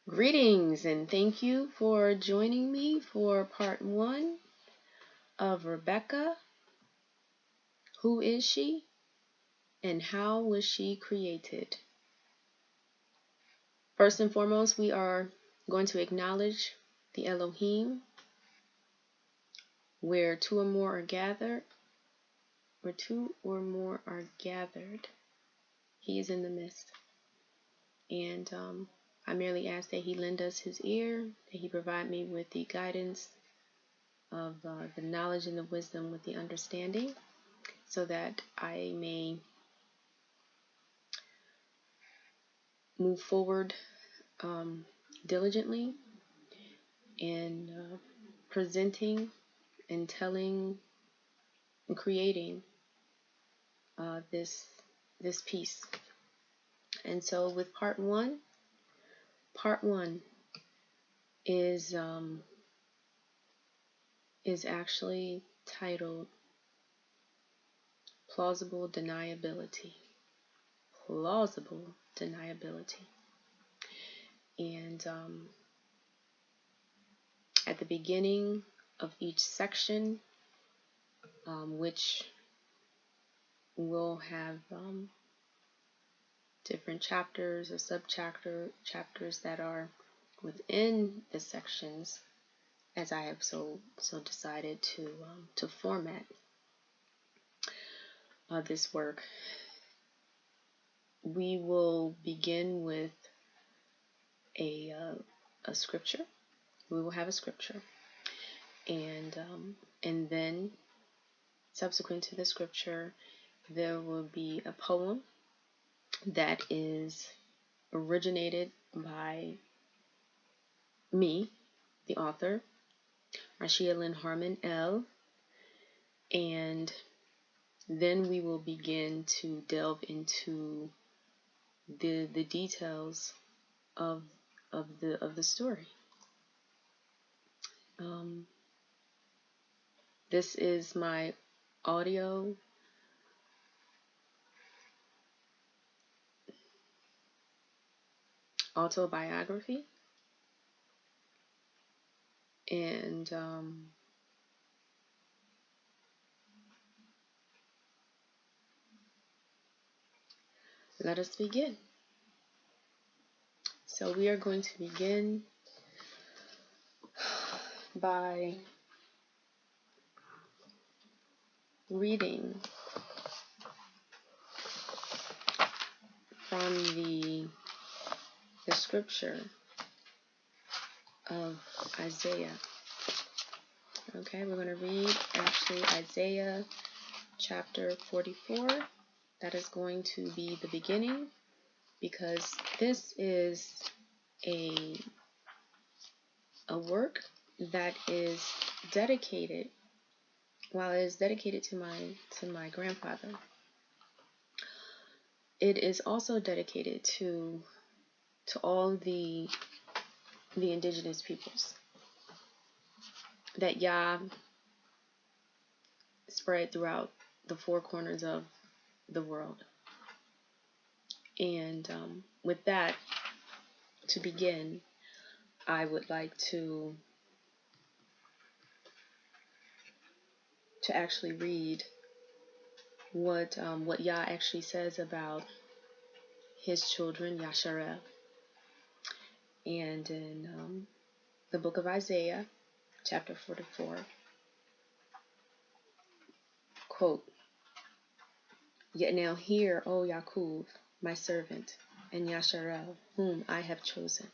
Greetings and thank you for joining me for part 1 of Rebecca. Who is she and how was she created? First and foremost, we are going to acknowledge the Elohim, where two or more are gathered, he is in the midst. And I merely ask that he lend us his ear, that he provide me with the guidance of the knowledge and the wisdom with the understanding, so that I may move forward diligently in presenting and telling and creating this piece. And so with part one is actually titled Plausible Deniability. Plausible Deniability. And at the beginning of each section, which will have different chapters or chapters that are within the sections, as I have so decided to format this work. We will begin with a scripture. We will have a scripture, and then subsequent to the scripture, there will be a poem that is originated by me, the author, Rhashea Lynn Harmon'El, and then we will begin to delve into the details of the story. This is my audio autobiography, and let us begin. So we are going to begin by reading from the scripture of Isaiah. Okay, we're going to read actually Isaiah chapter 44. That is going to be the beginning, because this is a work that is dedicated, while it is dedicated to my grandfather, it is also dedicated to all the indigenous peoples that Yah spread throughout the four corners of the world. And with that, to begin, I would like to actually read what Yah actually says about his children, Yasharel. And in the book of Isaiah, chapter 44, quote, "Yet now hear, O Yaakov, my servant, and Yasharel, whom I have chosen.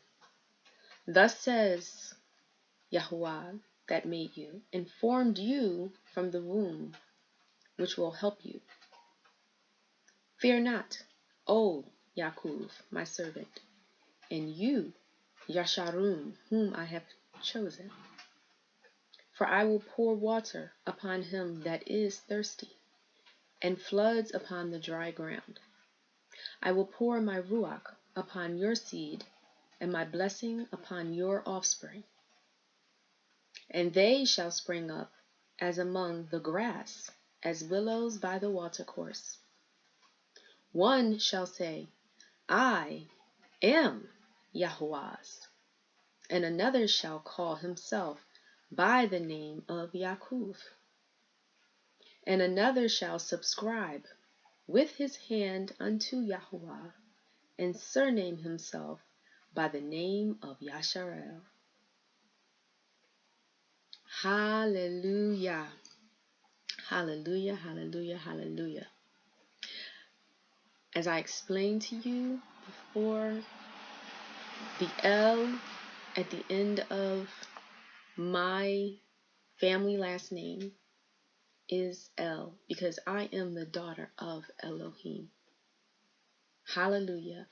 Thus says Yahuwah that made you, and formed you from the womb, which will help you. Fear not, O Yaakov, my servant, and you, Yasharum, whom I have chosen. For I will pour water upon him that is thirsty, and floods upon the dry ground. I will pour my ruach upon your seed, and my blessing upon your offspring. And they shall spring up as among the grass, as willows by the watercourse. One shall say, I am Yahuwah's, and another shall call himself by the name of Yaakov, and another shall subscribe with his hand unto Yahuwah, and surname himself by the name of Yasharel. Hallelujah. Hallelujah, hallelujah, hallelujah. As I explained to you before, the L at the end of my family last name is El, because I am the daughter of Elohim. Hallelujah.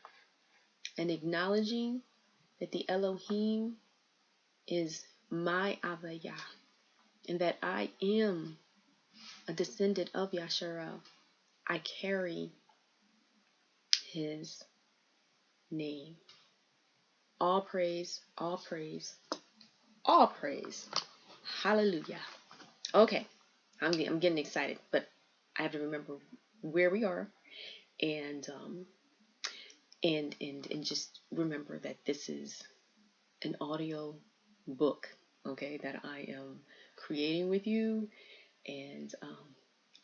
And acknowledging that the Elohim is my Avaya, and that I am a descendant of Yasharel. I carry his name. All praise, all praise, all praise. Hallelujah. Okay, I'm getting excited, but I have to remember where we are, and just remember that this is an audio book, okay, that I am creating with you, and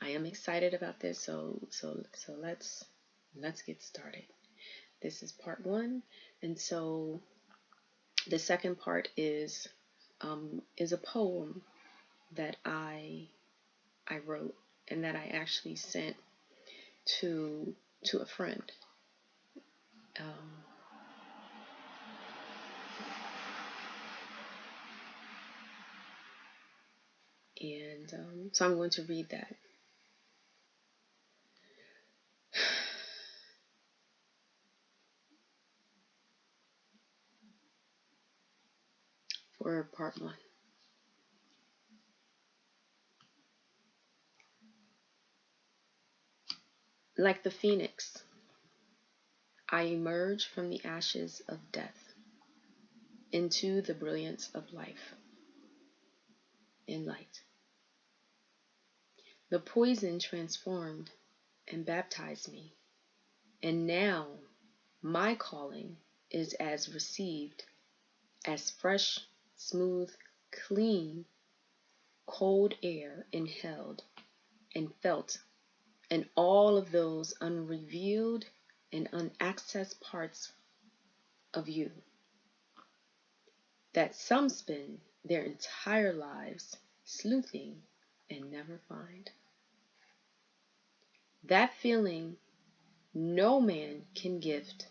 I am excited about this. So let's get started. This is part 1, and so the second part is a poem that I wrote, and that I actually sent to a friend. So I'm going to read that. For part 1. Like the phoenix, I emerge from the ashes of death into the brilliance of life and light. The poison transformed and baptized me, and now my calling is as received as fresh, smooth, clean, cold air inhaled and felt, and all of those unrevealed and unaccessed parts of you that some spend their entire lives sleuthing and never find. That feeling no man can gift,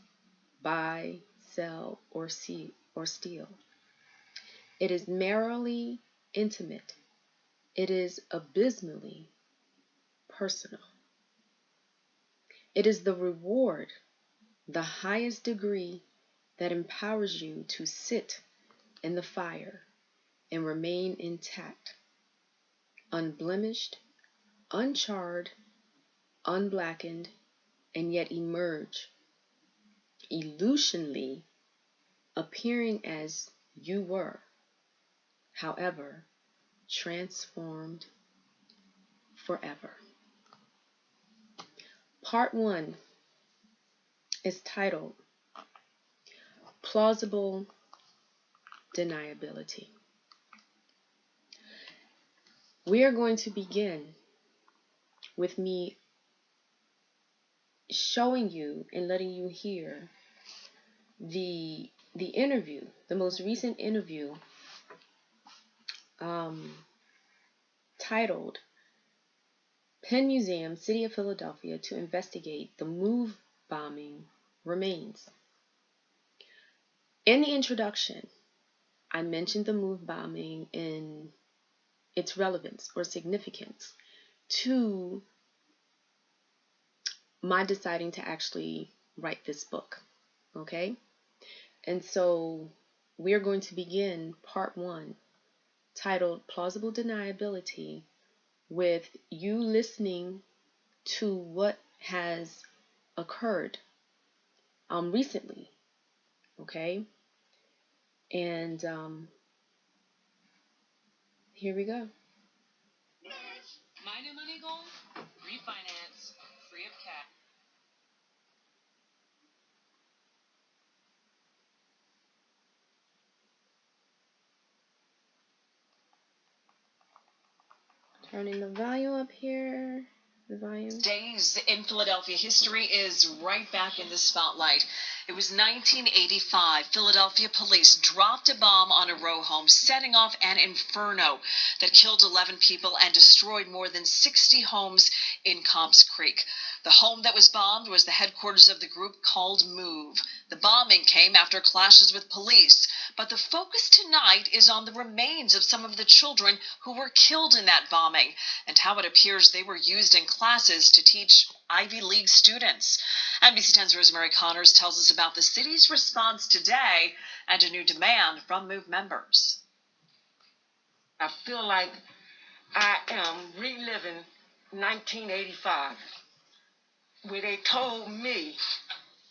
buy, sell, or steal. It is merrily intimate. It is abysmally personal. It is the reward, the highest degree that empowers you to sit in the fire and remain intact, unblemished, uncharred, unblackened, and yet emerge, illusionally appearing as you were, however, transformed forever. Part 1 is titled Plausible Deniability. We are going to begin with me showing you and letting you hear the interview, the most recent interview, titled Penn Museum, City of Philadelphia, to investigate the MOVE bombing remains. In the introduction, I mentioned the MOVE bombing and its relevance or significance to my deciding to actually write this book, okay? And so we're going to begin part 1, titled Plausible Deniability, with you listening to what has occurred recently, okay? And here we go. My new money goal? Refinance, free of cash. Turning the volume up here. The volume. Days in Philadelphia history is right back in the spotlight. It was 1985. Philadelphia police dropped a bomb on a row home, setting off an inferno that killed 11 people and destroyed more than 60 homes in Comps Creek. The home that was bombed was the headquarters of the group called MOVE. The bombing came after clashes with police, but the focus tonight is on the remains of some of the children who were killed in that bombing and how it appears they were used in classes to teach Ivy League students. NBC 10's Rosemary Connors tells us about the city's response today and a new demand from MOVE members. I feel like I am reliving 1985, where they told me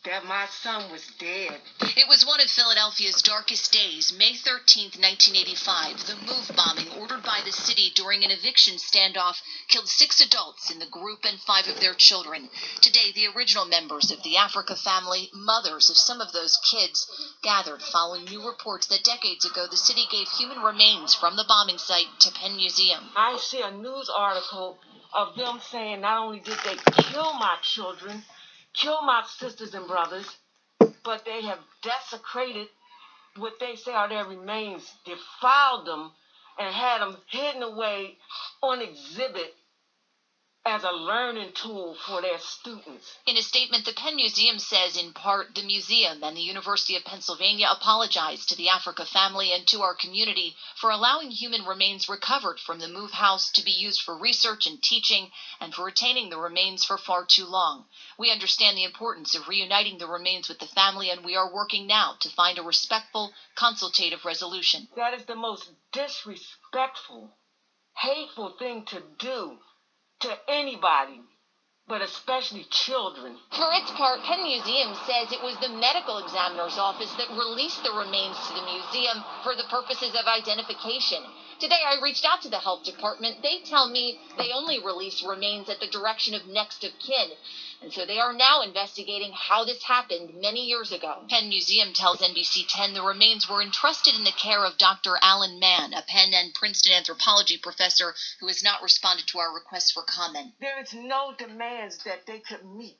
that my son was dead. It was one of Philadelphia's darkest days, May 13th, 1985. The MOVE bombing ordered by the city during an eviction standoff killed 6 adults in the group and 5 of their children. Today, the original members of the Africa family, mothers of some of those kids, gathered following new reports that decades ago the city gave human remains from the bombing site to Penn Museum. I see a news article of them saying not only did they kill my children, kill my sisters and brothers, but they have desecrated what they say are their remains, defiled them, and had them hidden away on exhibit as a learning tool for their students. In a statement, the Penn Museum says, in part, the museum and the University of Pennsylvania apologize to the Africa family and to our community for allowing human remains recovered from the MOVE house to be used for research and teaching and for retaining the remains for far too long. We understand the importance of reuniting the remains with the family, and we are working now to find a respectful, consultative resolution. That is the most disrespectful, hateful thing to do to anybody, but especially children. For its part, Penn Museum says it was the medical examiner's office that released the remains to the museum for the purposes of identification. Today, I reached out to the health department. They tell me they only release remains at the direction of next of kin. And so they are now investigating how this happened many years ago. Penn Museum tells NBC 10 the remains were entrusted in the care of Dr. Alan Mann, a Penn and Princeton anthropology professor who has not responded to our requests for comment. There is no demands that they could meet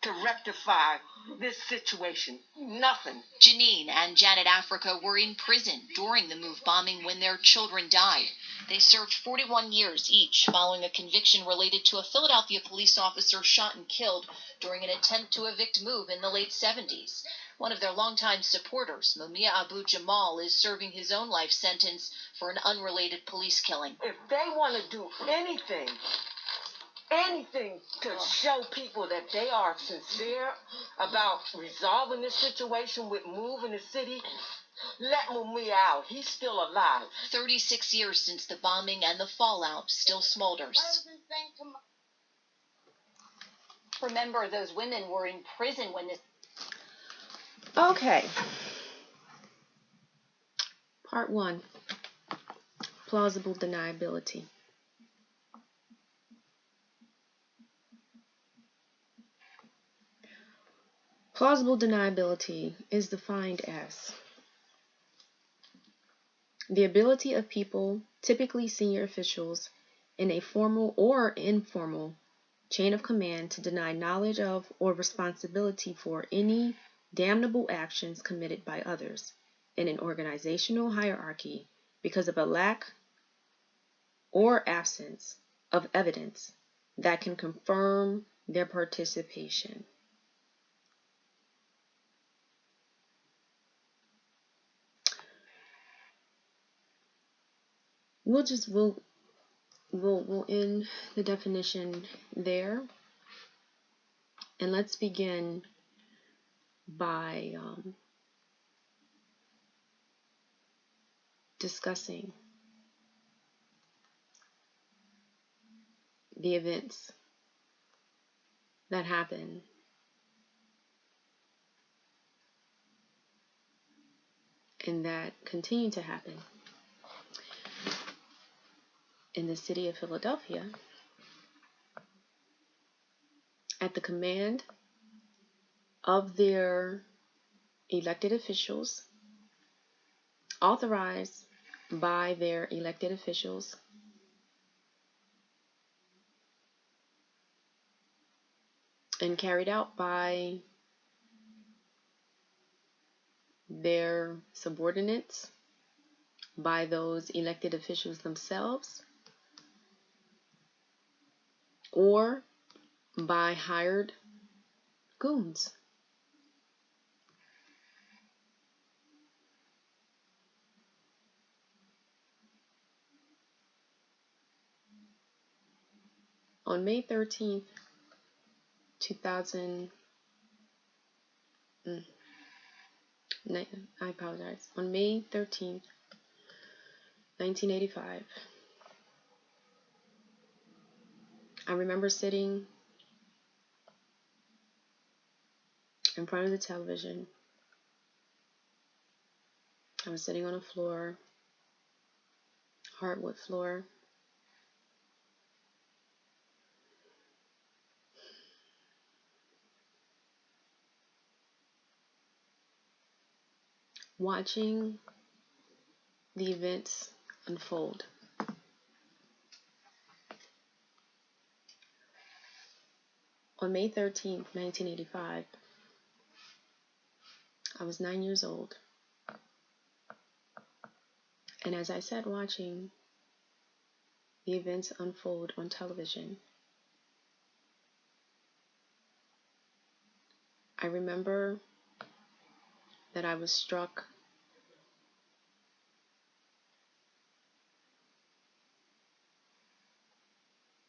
to rectify this situation. Nothing. Janine and Janet Africa were in prison during the MOVE bombing when their children died. They served 41 years each following a conviction related to a Philadelphia police officer shot and killed during an attempt to evict MOVE in the late 70s. One of their longtime supporters, Mumia Abu Jamal, is serving his own life sentence for an unrelated police killing. If they want to do anything to show people that they are sincere about resolving this situation with MOVE in the city, let Mumia out. He's still alive. 36 years since the bombing and the fallout still smolders. Remember, those women were in prison when this... Okay. Part 1. Plausible deniability. Plausible deniability is defined as the ability of people, typically senior officials, in a formal or informal chain of command to deny knowledge of or responsibility for any damnable actions committed by others in an organizational hierarchy because of a lack or absence of evidence that can confirm their participation. We'll end the definition there, and let's begin by discussing the events that happen and that continue to happen in the city of Philadelphia at the command of their elected officials, authorized by their elected officials, and carried out by their subordinates, by those elected officials themselves, or by hired goons. On May 13th, 2000, I apologize. On May 13th, 1985, I remember sitting in front of the television. I was sitting on a floor, hardwood floor. Watching the events unfold. On May 13th, 1985, I was 9 years old. And as I sat watching the events unfold on television, I remember that I was struck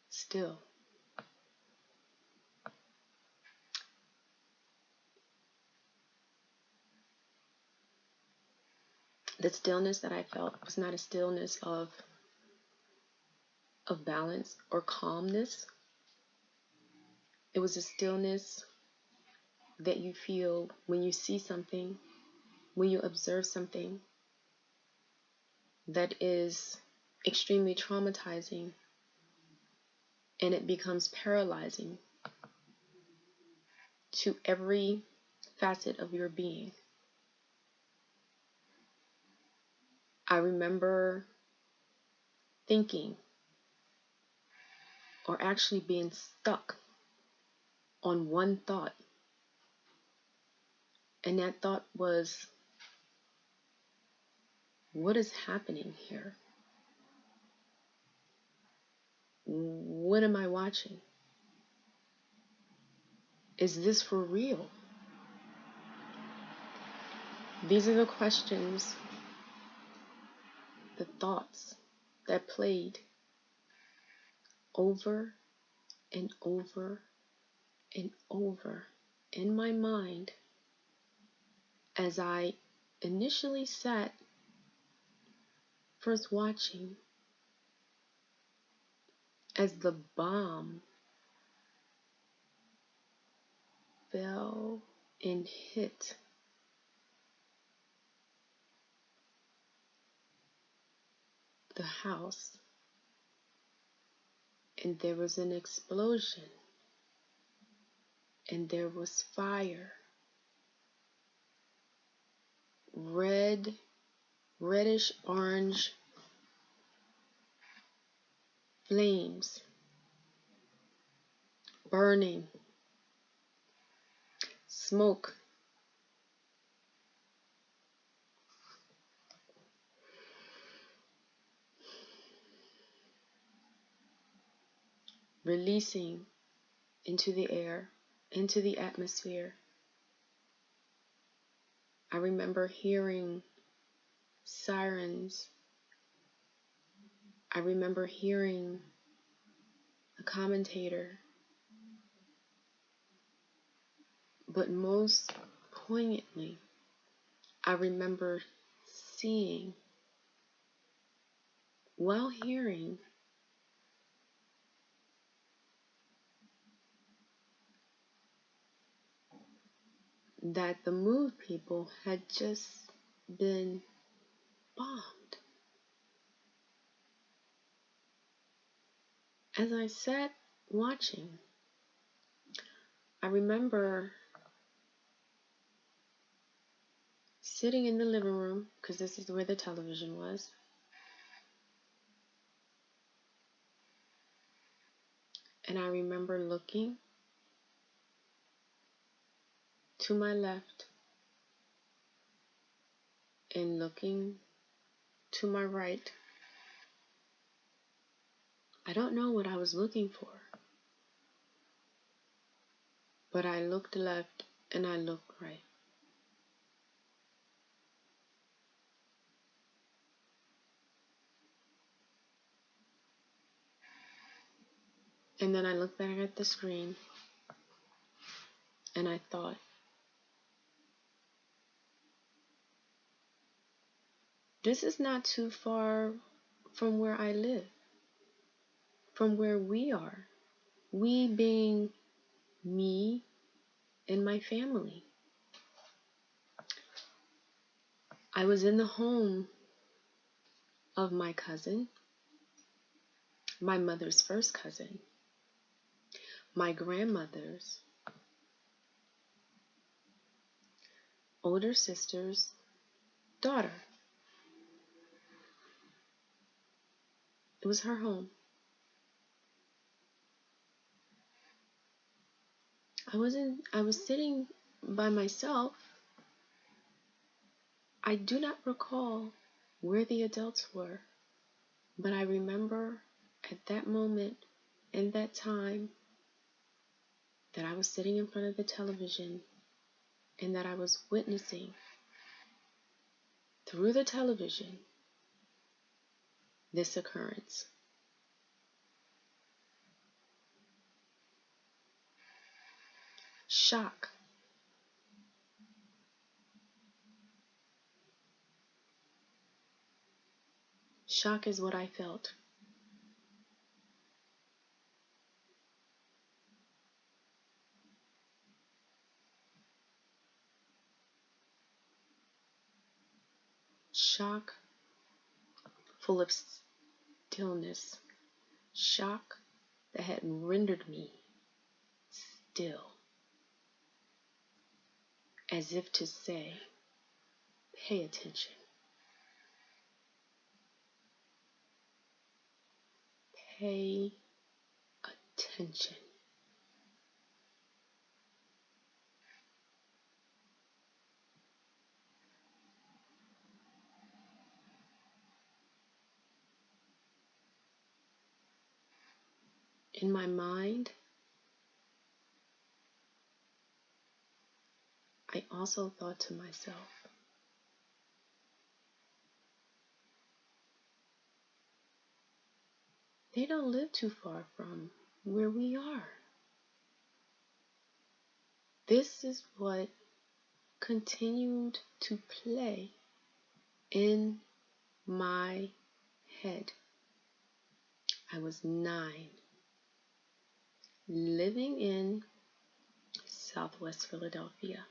still. The stillness that I felt was not a stillness of balance or calmness. It was a stillness that you feel when you see something, when you observe something that is extremely traumatizing, and it becomes paralyzing to every facet of your being. I remember thinking, or actually being stuck on one thought. And that thought was, what is happening here? What am I watching? Is this for real? These are the questions, the thoughts that played over and over and over in my mind as I initially sat first watching as the bomb fell and hit the house, and there was an explosion, and there was fire, reddish orange flames burning, smoke releasing into the air, into the atmosphere. I remember hearing sirens. I remember hearing a commentator. But most poignantly, I remember seeing, while hearing, that the Move people had just been bombed. As I sat watching, I remember sitting in the living room, because this is where the television was, and I remember looking to my left and looking to my right. I don't know what I was looking for, but I looked left and I looked right. And then I looked back at the screen and I thought, this is not too far from where I live, from where we are. We being me and my family. I was in the home of my cousin, my mother's first cousin, my grandmother's older sister's daughter. It was her home. I was sitting by myself. I do not recall where the adults were, but I remember at that moment and that time that I was sitting in front of the television and that I was witnessing through the television this occurrence. Shock. Shock is what I felt. Shock full of stillness. Shock that had rendered me still. As if to say, pay attention. Pay attention. In my mind, I also thought to myself, they don't live too far from where we are. This is what continued to play in my head. I was 9, living in Southwest Philadelphia,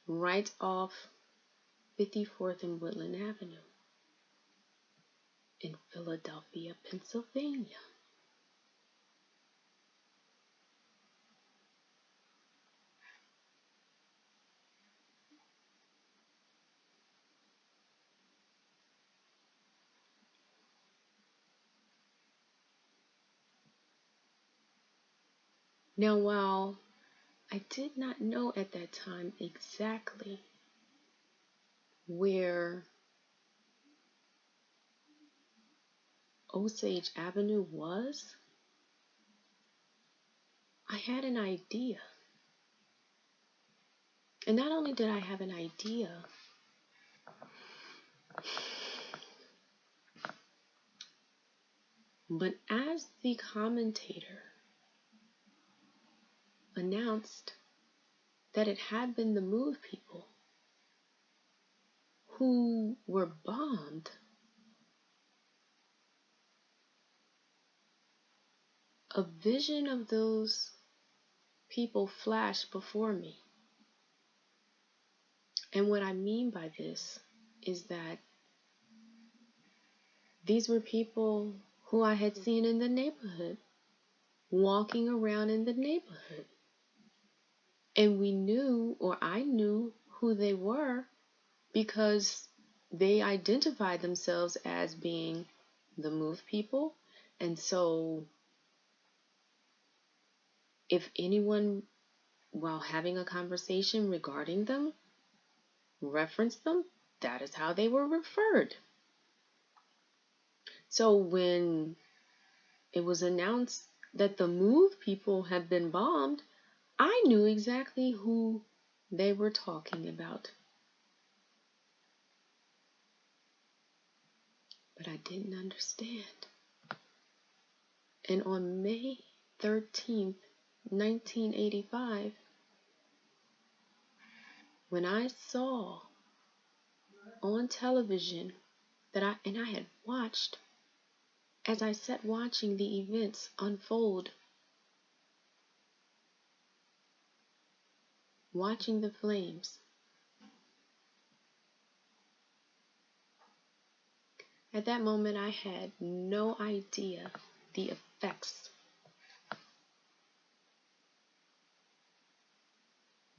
right off 54th and Woodland Avenue in Philadelphia, Pennsylvania. Now, while I did not know at that time exactly where Osage Avenue was, I had an idea. And not only did I have an idea, but as the commentator announced that it had been the Move people who were bombed, a vision of those people flashed before me. And what I mean by this is that these were people who I had seen in the neighborhood, walking around in the neighborhood. And we knew, or I knew, who they were because they identified themselves as being the Move people. And so if anyone while having a conversation regarding them, referenced them, that is how they were referred. So when it was announced that the Move people had been bombed, I knew exactly who they were talking about. But I didn't understand. And on May 13th, 1985, when I saw on television that I had watched, as I sat watching the events unfold, watching the flames, at that moment I had no idea the effects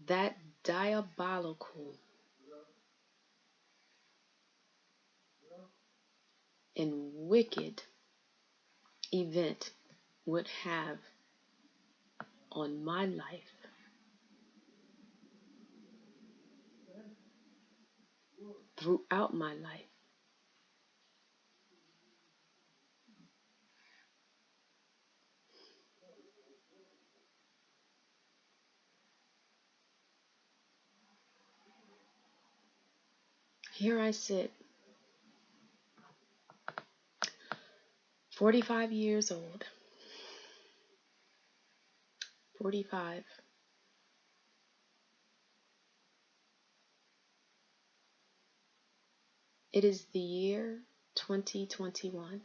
that diabolical and wicked event would have on my life. Throughout my life. Here I sit, 45 years old. 45. It is the year 2021.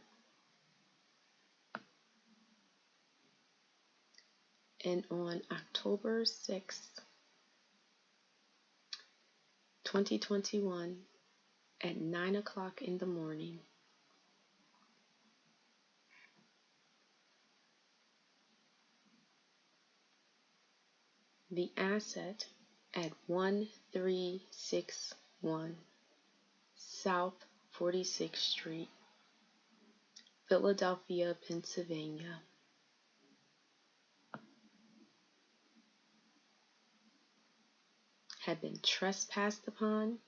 And on October 6th, 2021, at 9 o'clock in the morning, the asset at 1361 South 46th Street, Philadelphia, Pennsylvania, had been trespassed upon,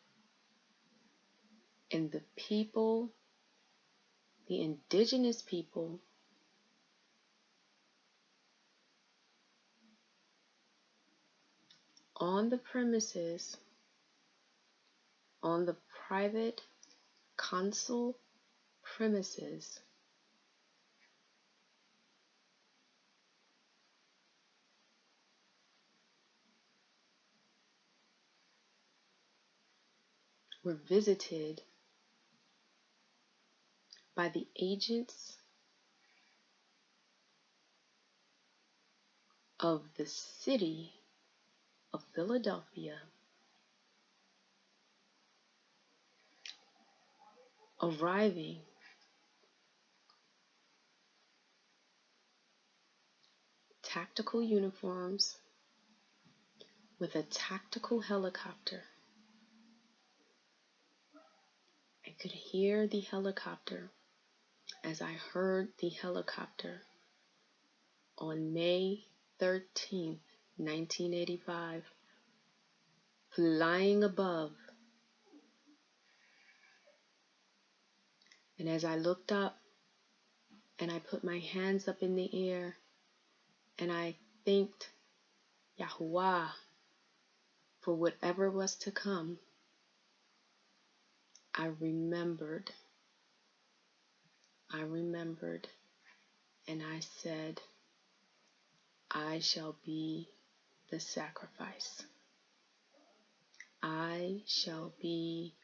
and the people, the indigenous people, on the premises, on the private consul premises, were visited by the agents of the city of Philadelphia, arriving tactical uniforms with a tactical helicopter. I could hear the helicopter as I heard the helicopter on May 13th, 1985, flying above. And as I looked up and I put my hands up in the air and I thanked Yahuwah for whatever was to come, I remembered, and I said, I shall be the sacrifice. I shall be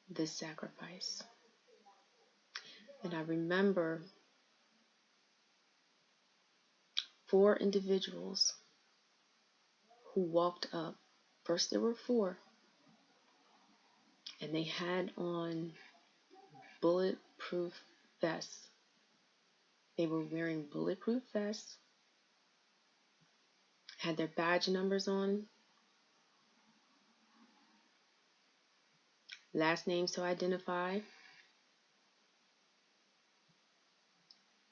the sacrifice. And I remember 4 individuals who walked up. First there were 4, and they had on bulletproof vests. They were wearing bulletproof vests, had their badge numbers on, last names to identify.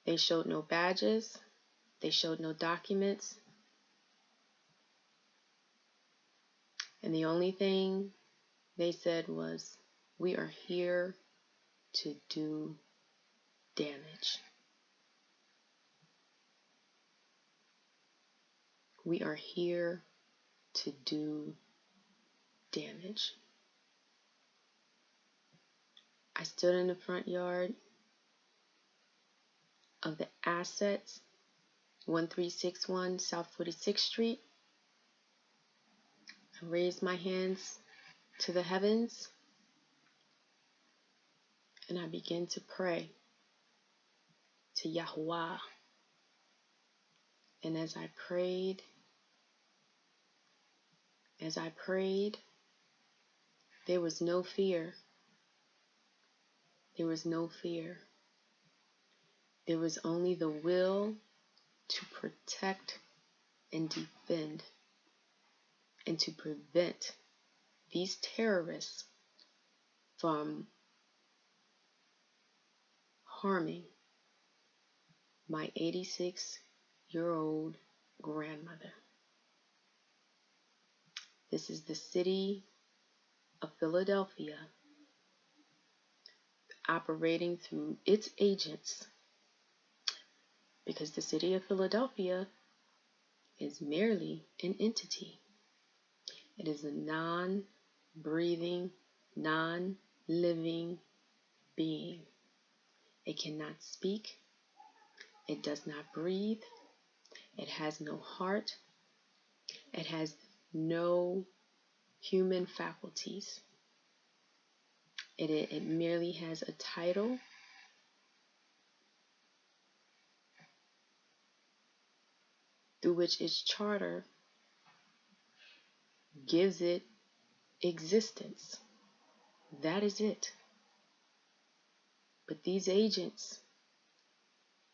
They showed no badges. They showed no documents. And the only thing they said was, we are here to do damage. We are here to do damage. I stood in the front yard of the Assets, 1361 South 46th Street. I raised my hands to the heavens and I began to pray to Yahuwah. And as I prayed, there was no fear. There was no fear. There was only the will to protect and defend and to prevent these terrorists from harming my 86-year-old grandmother. This is the city of Philadelphia operating through its agents, because the city of Philadelphia is merely an entity. It is a non-breathing, non-living being. It cannot speak. It does not breathe. It has no heart. It has no human faculties. It merely has a title through which its charter gives it existence. That is it. But these agents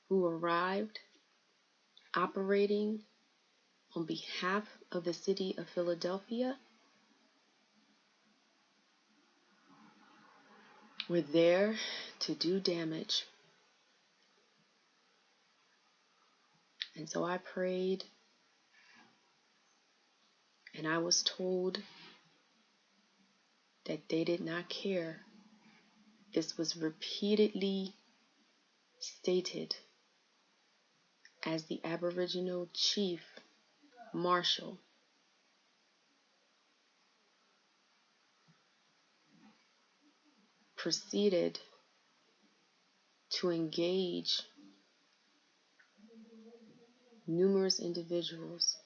who arrived operating on behalf of the city of Philadelphia were there to do damage. And so I prayed, and I was told that they did not care. This was repeatedly stated as the Aboriginal Chief Marshal proceeded to engage numerous individuals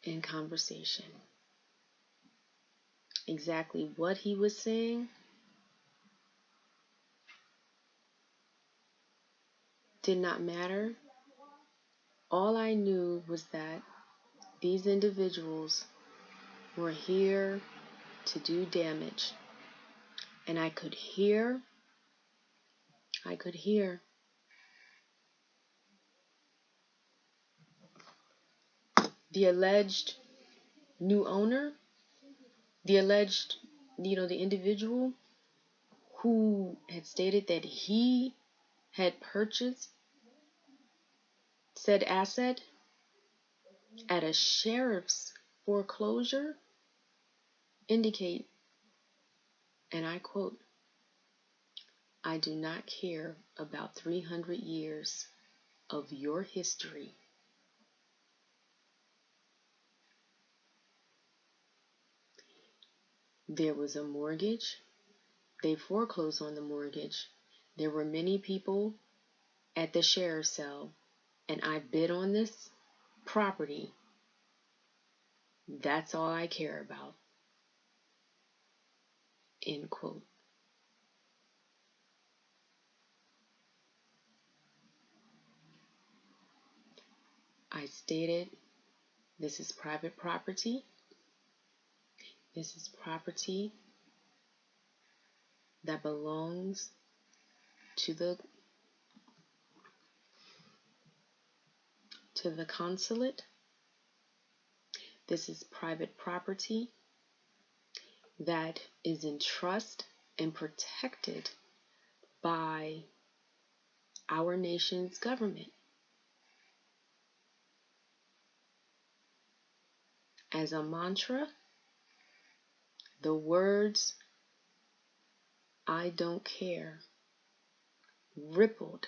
in conversation. Exactly what he was saying did not matter. All I knew was that these individuals were here to do damage. And I could hear the alleged new owner, the individual who had stated that he had purchased said asset at a sheriff's foreclosure, indicate, and I quote, "I do not care about 300 years of your history. There was a mortgage. They foreclosed on the mortgage. There were many people at the sheriff's cell, and I bid on this property. That's all I care about." End quote. I stated, this is private property. This is property that belongs to the consulate. This is private property that is in trust and protected by our nation's government. as a mantra, the words "I don't care" rippled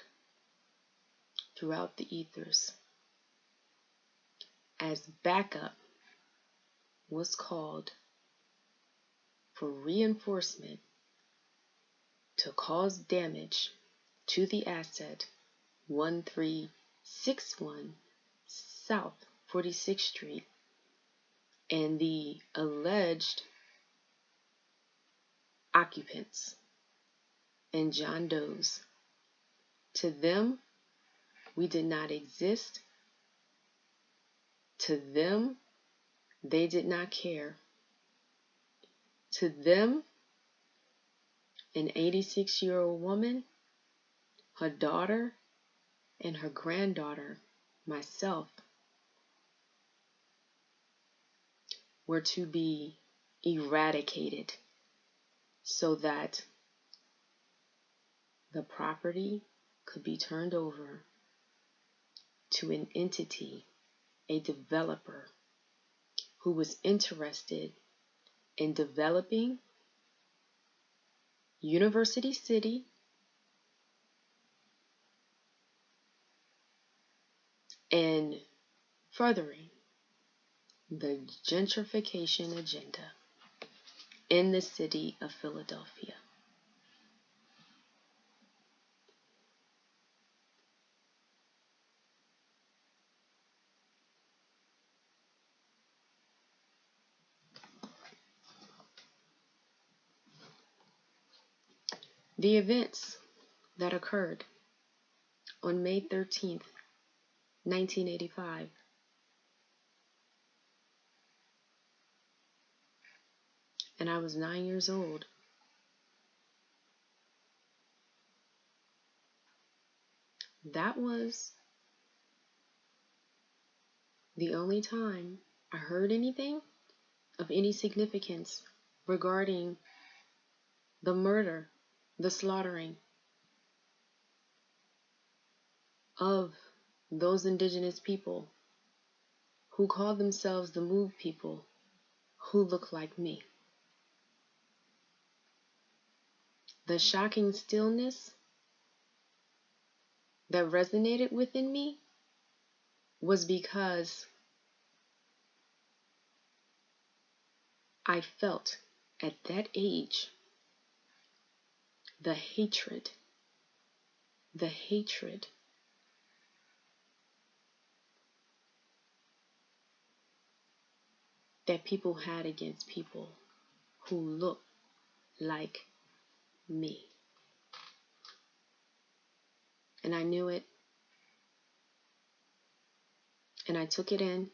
throughout the ethers as backup was called for reinforcement to cause damage to the asset 1361 South 46th Street and the alleged occupants and John Does. To them, we did not exist. To them, they did not care. To them, an 86-year-old woman, her daughter, and her granddaughter, myself, were to be eradicated so that the property could be turned over to an entity, a developer, who was interested in developing University City and furthering the gentrification agenda in the city of Philadelphia. The events that occurred on May 13th, 1985, and I was 9 years old. That was the only time I heard anything of any significance regarding the murder, the slaughtering of those indigenous people who call themselves the Move people who look like me. The shocking stillness that resonated within me was because I felt at that age the hatred that people had against people who look like me. And I knew it, and I took it in,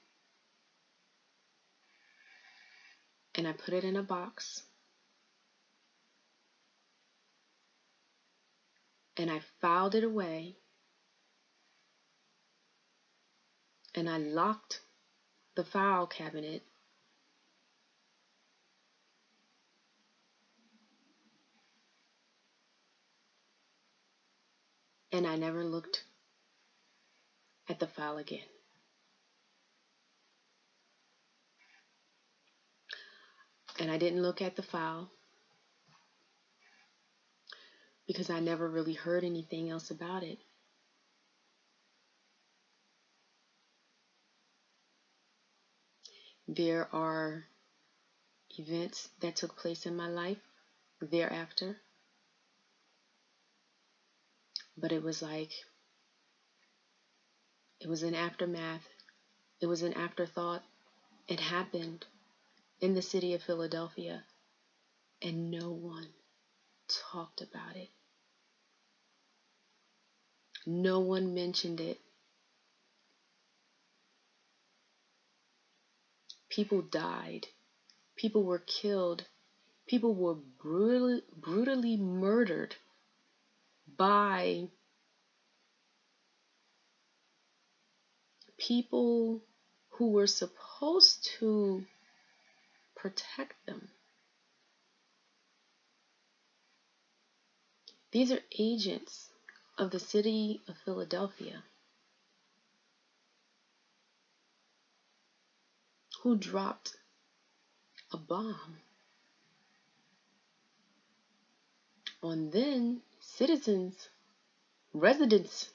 and I put it in a box, and I filed it away, and I locked the file cabinet, and I never looked at the file again. And I didn't look at the file because I never really heard anything else about it. There are events that took place in my life thereafter, but it was like, it was an aftermath, it was an afterthought. It happened in the city of Philadelphia, and no one talked about it. No one mentioned it. People died. People were killed. People were brutally murdered by people who were supposed to protect them. These are agents of the city of Philadelphia who dropped a bomb on then citizens, residents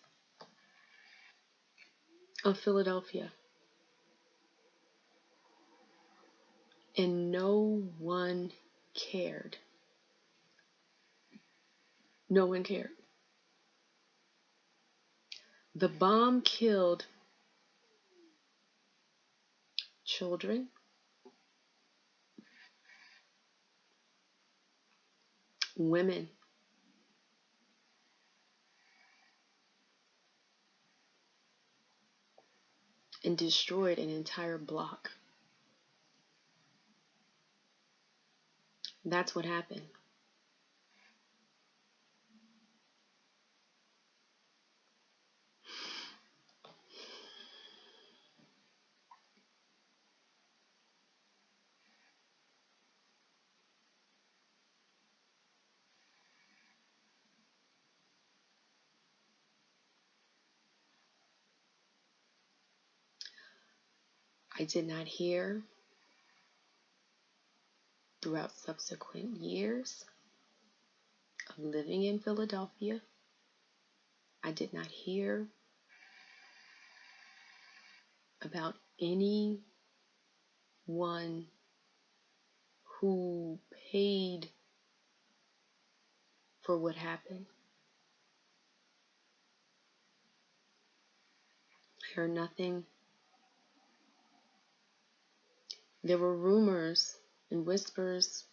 of Philadelphia. And no one cared. No one cared. The bomb killed children, women, and destroyed an entire block. That's what happened. I did not hear throughout subsequent years of living in Philadelphia. I did not hear about anyone who paid for what happened. I heard nothing. There were rumors and whispers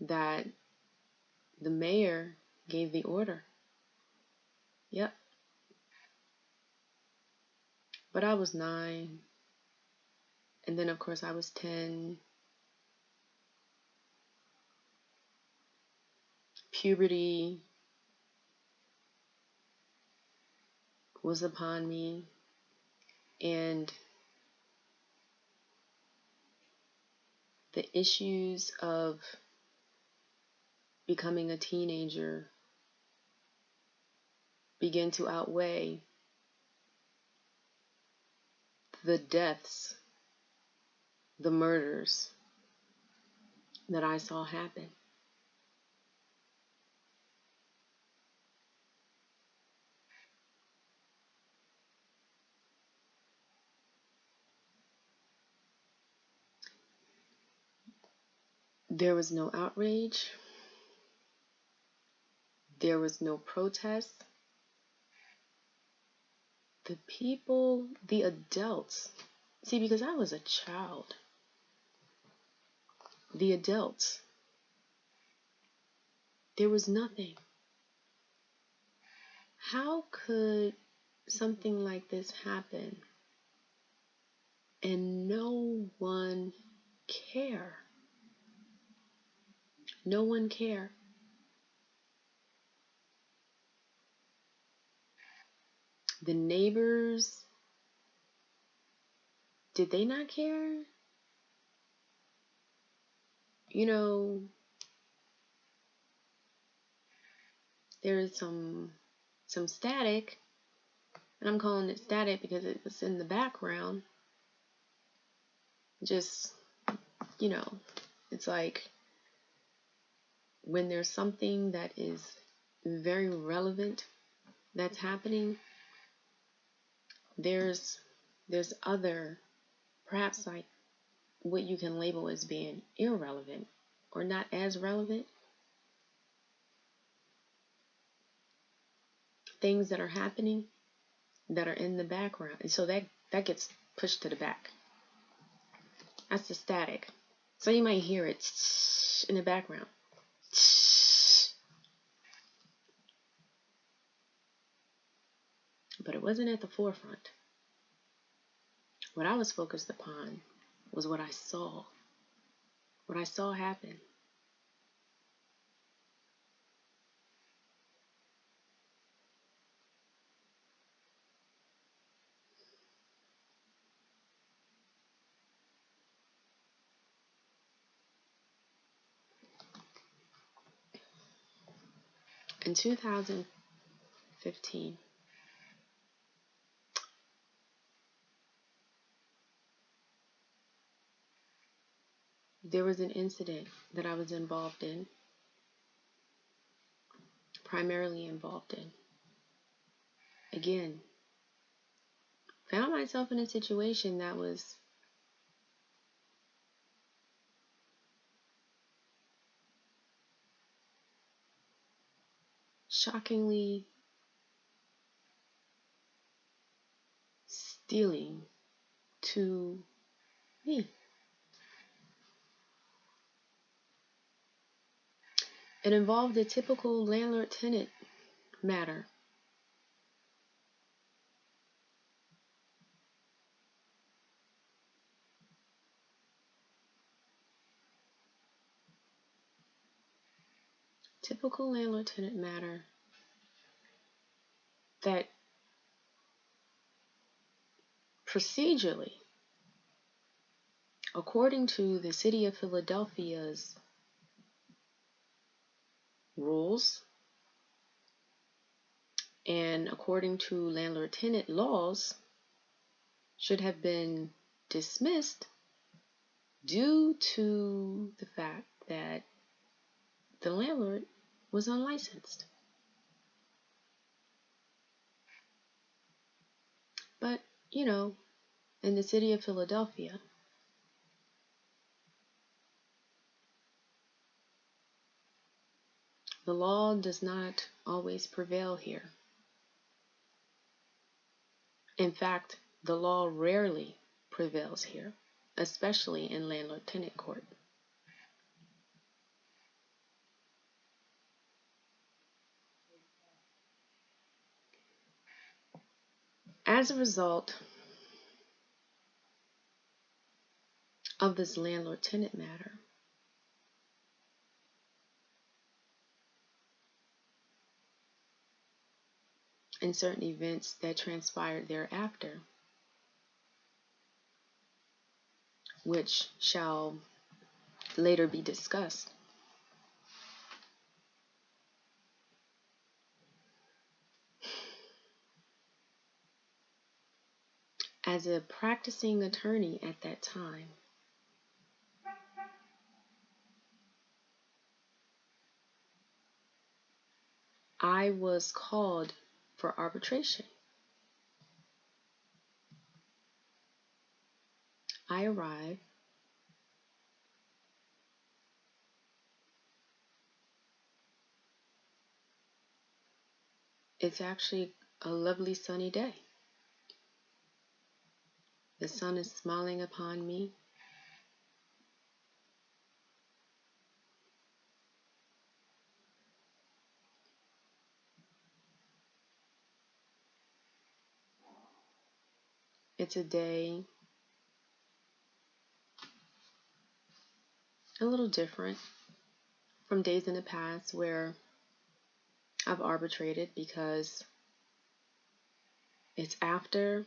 that the mayor gave the order. Yep. But I was 9. And then, of course, I was 10. Puberty was upon me. And the issues of becoming a teenager began to outweigh the deaths, the murders that I saw happen. There was no outrage. There was no protest. The people, the adults, see, because I was a child, the adults, there was nothing. How could something like this happen and no one care? No one care. The neighbors, did they not care? You know, there is some static, and I'm calling it static because it was in the background. Just, you know, it's like when there's something that is very relevant that's happening, there's other, perhaps like what you can label as being irrelevant or not as relevant, things that are happening that are in the background, and so that gets pushed to the back. That's the static. So you might hear it in the background. But it wasn't at the forefront. What I was focused upon was what I saw happen. In 2015, there was an incident that I was involved in, primarily involved in. Again, found myself in a situation that was shockingly stealing to me. It involved a typical landlord-tenant matter. Typical landlord-tenant matter that procedurally, according to the City of Philadelphia's rules and according to landlord-tenant laws, should have been dismissed due to the fact that the landlord was unlicensed. But, in the city of Philadelphia, the law does not always prevail here. In fact, the law rarely prevails here, especially in landlord-tenant court. As a result of this landlord-tenant matter, and certain events that transpired thereafter, which shall later be discussed, as a practicing attorney at that time, I was called for arbitration. I arrived. It's actually a lovely sunny day. The sun is smiling upon me. It's a day a little different from days in the past where I've arbitrated, because it's after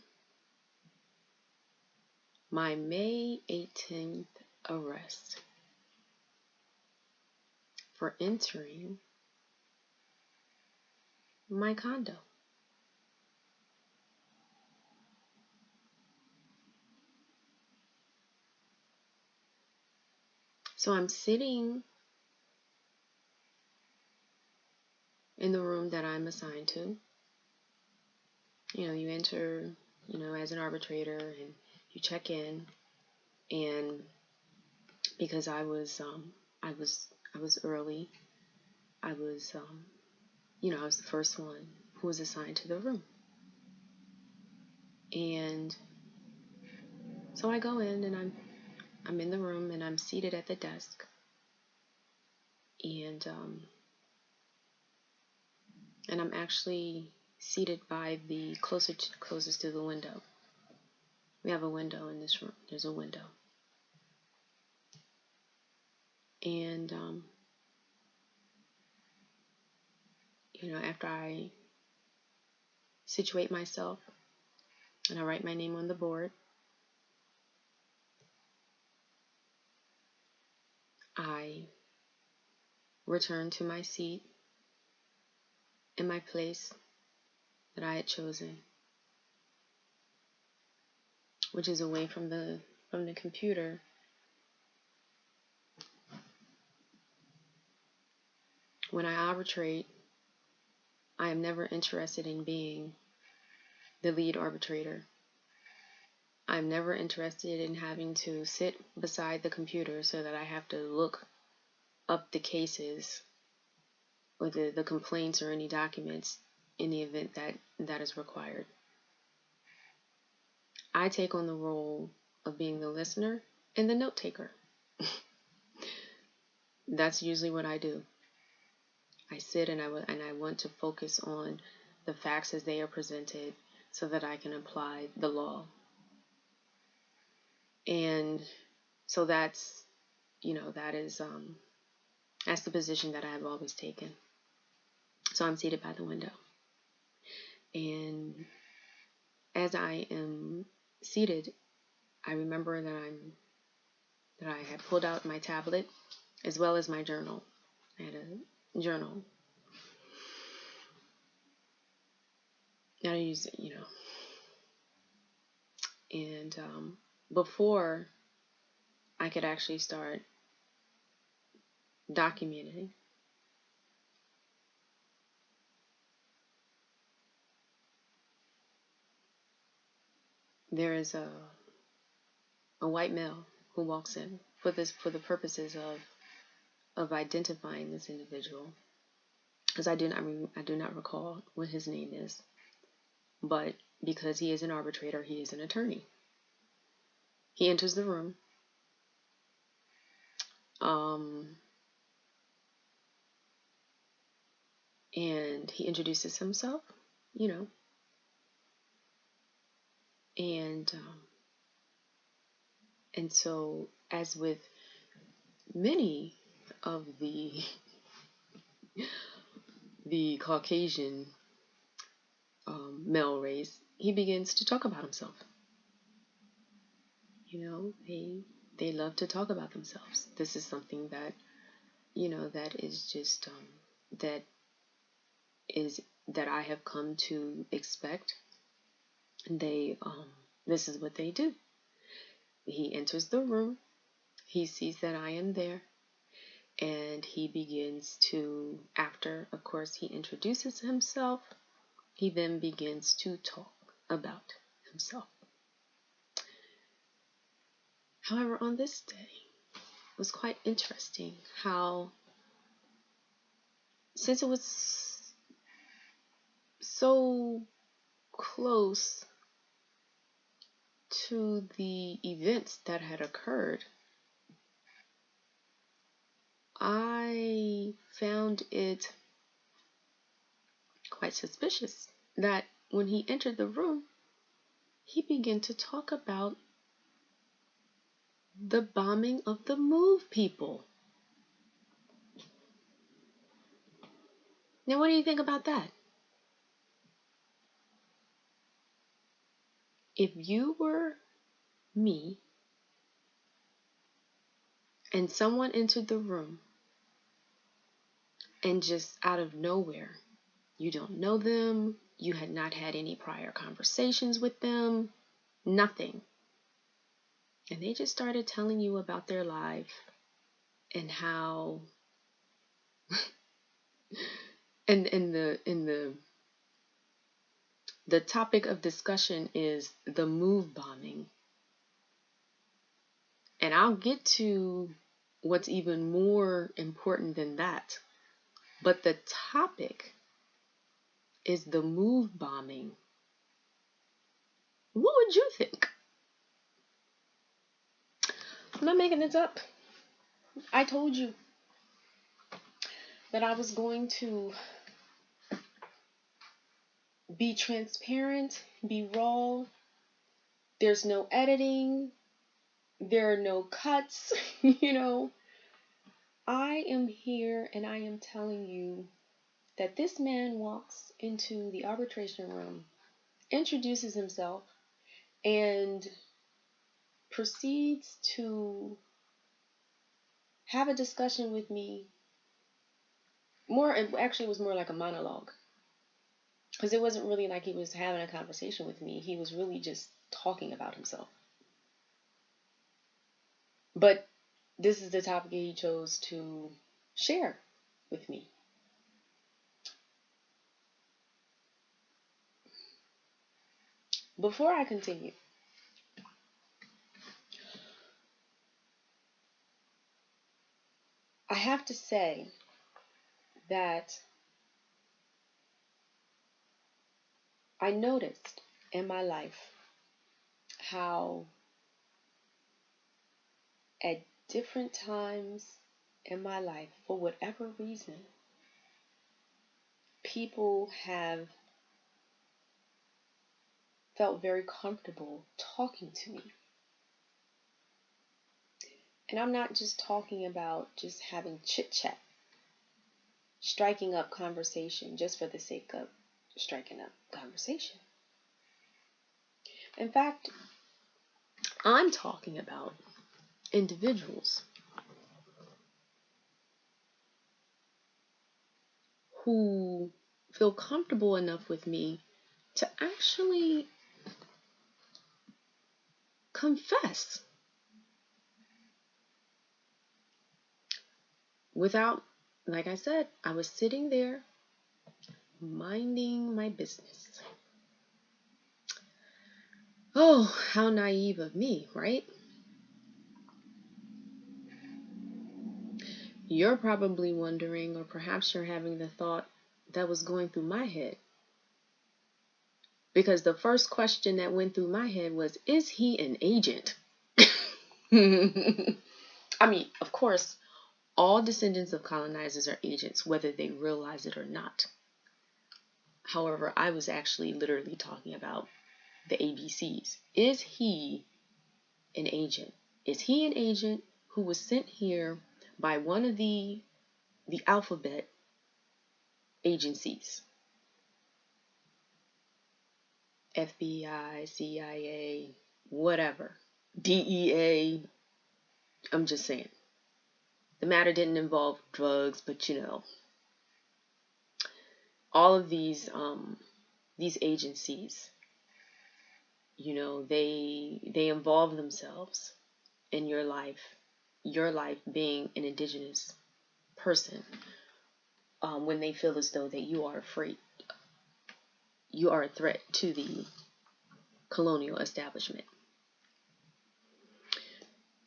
my May 18th arrest for entering my condo. So I'm sitting in the room that I'm assigned to. You enter, as an arbitrator, and you check in. And because I was early, I was the first one who was assigned to the room. And so I go in, and I'm in the room, and I'm seated at the desk. And I'm actually seated by the closest to the window. We have a window in this room. There's a window. And after I situate myself and I write my name on the board, I return to my seat in my place that I had chosen, which is away from the computer when I arbitrate, I am never interested in being the lead arbitrator. I'm never interested in having to sit beside the computer so that I have to look up the cases or the complaints or any documents in the event that is required. I take on the role of being the listener and the note taker. That's usually what I do. I sit and I want to focus on the facts as they are presented so that I can apply the law. And so that's the position that I have always taken. So I'm seated by the window. And as I am seated, I remember that I had pulled out my tablet as well as my journal. I had a journal. Now I use it, and before I could actually start documenting, there is a white male who walks in for the purposes of identifying this individual, because I do not recall what his name is, but because he is an arbitrator, he is an attorney. He enters the room. And he introduces himself, and so, as with many of the Caucasian male race, he begins to talk about himself. They love to talk about themselves. This is something that that is just that I have come to expect. This is what they do. He enters the room. He sees that I am there. And he begins to, after, of course, he introduces himself, he then begins to talk about himself. However, on this day, it was quite interesting how, since it was so close to the events that had occurred, I found it quite suspicious that when he entered the room, he began to talk about the bombing of the Move people. Now, what do you think about that? If you were me and someone entered the room and just out of nowhere, you don't know them, you had not had any prior conversations with them, nothing, and they just started telling you about their life and how and the topic of discussion is the Move bombing. And I'll get to what's even more important than that. But the topic is the Move bombing. What would you think? I'm not making this up. I told you that I was going to be transparent, be raw. There's no editing. There are no cuts. I am here and I am telling you that this man walks into the arbitration room, introduces himself, and proceeds to have a discussion with me. It actually was more like a monologue, because it wasn't really like he was having a conversation with me. He was really just talking about himself. But this is the topic he chose to share with me. before I continue, I have to say that I noticed in my life how at different times in my life, for whatever reason, people have felt very comfortable talking to me. And I'm not just talking about just having chit chat, striking up conversation just for the sake of striking up conversation. In fact, I'm talking about individuals who feel comfortable enough with me to actually confess without, like I said, I was sitting there minding my business. Oh, how naive of me, right? You're probably wondering, or perhaps you're having the thought that was going through my head. Because the first question that went through my head was, is he an agent? I mean, of course, all descendants of colonizers are agents, whether they realize it or not. However, I was actually literally talking about the ABCs. Is he an agent? Is he an agent who was sent here by one of the alphabet agencies? FBI, CIA, whatever. DEA. I'm just saying. The matter didn't involve drugs, but all of these agencies, they involve themselves in your life being an indigenous person, when they feel as though that you are a threat to the colonial establishment.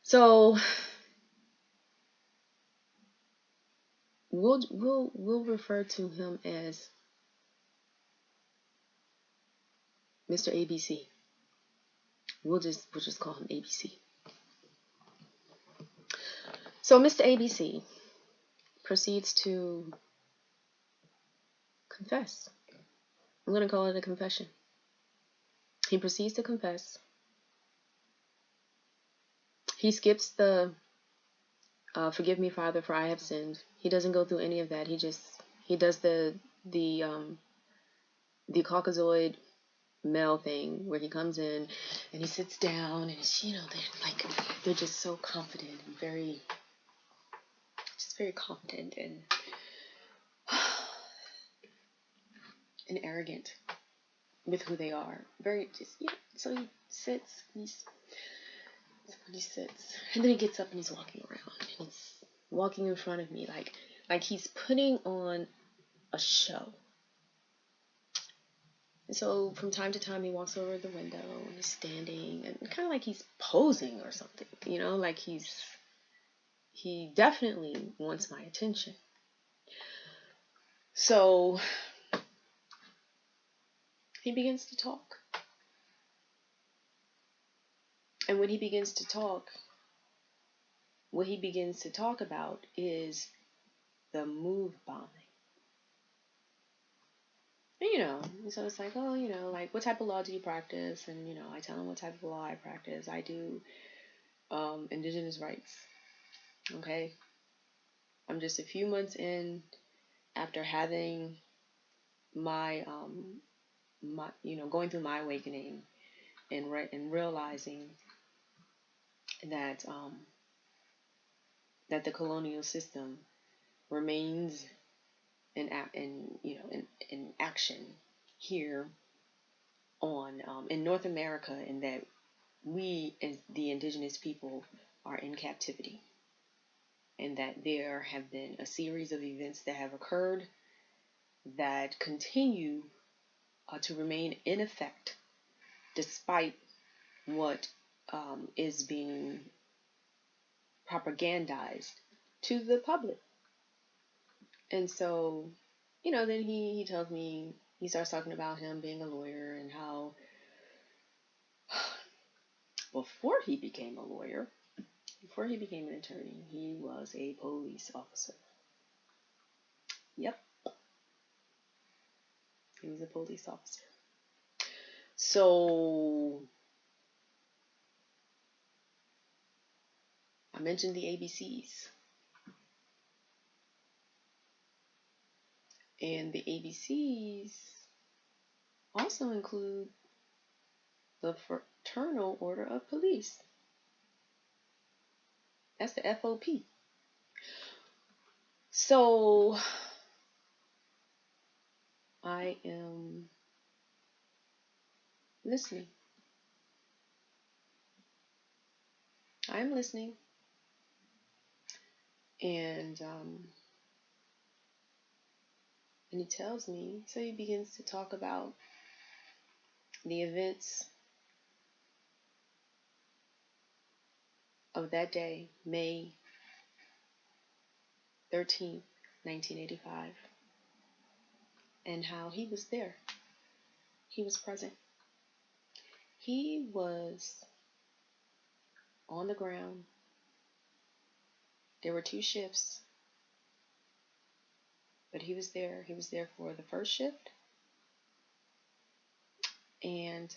So we'll refer to him as Mr. ABC. We'll just call him ABC. So Mr. ABC proceeds to confess. I'm going to call it a confession. He proceeds to confess. He skips the forgive me, Father, for I have sinned. He doesn't go through any of that. He does the Caucasoid male thing where he comes in and he sits down and it's, they're just so confident and very confident and arrogant with who they are. Very just, so he sits and then he gets up and he's walking around and he's walking in front of me like he's putting on a show. And so from time to time he walks over the window and he's standing and kind of like he's posing or something, like he definitely wants my attention. So he begins to talk. And when he begins to talk, what he begins to talk about is the move bombing. And, so it's like, oh, like what type of law do you practice? And, I tell him what type of law I practice. I do indigenous rights. Okay. I'm just a few months in after having my, going through my awakening and realizing that, that the colonial system remains in action here in North America, and that we as the indigenous people are in captivity, and that there have been a series of events that have occurred that continue to remain in effect despite what is being propagandized to the public. And so, then he tells me, he starts talking about him being a lawyer and how before he became a lawyer, before he became an attorney, he was a police officer. Yep. He was a police officer. So I mentioned the ABCs. And the ABCs also include the Fraternal Order of Police. That's the FOP. So I am listening. I'm listening. And he tells me, so he begins to talk about the events of that day, May 13th, 1985, and how he was there. He was present. He was on the ground. There were 2 shifts, but he was there. He was there for the first shift, and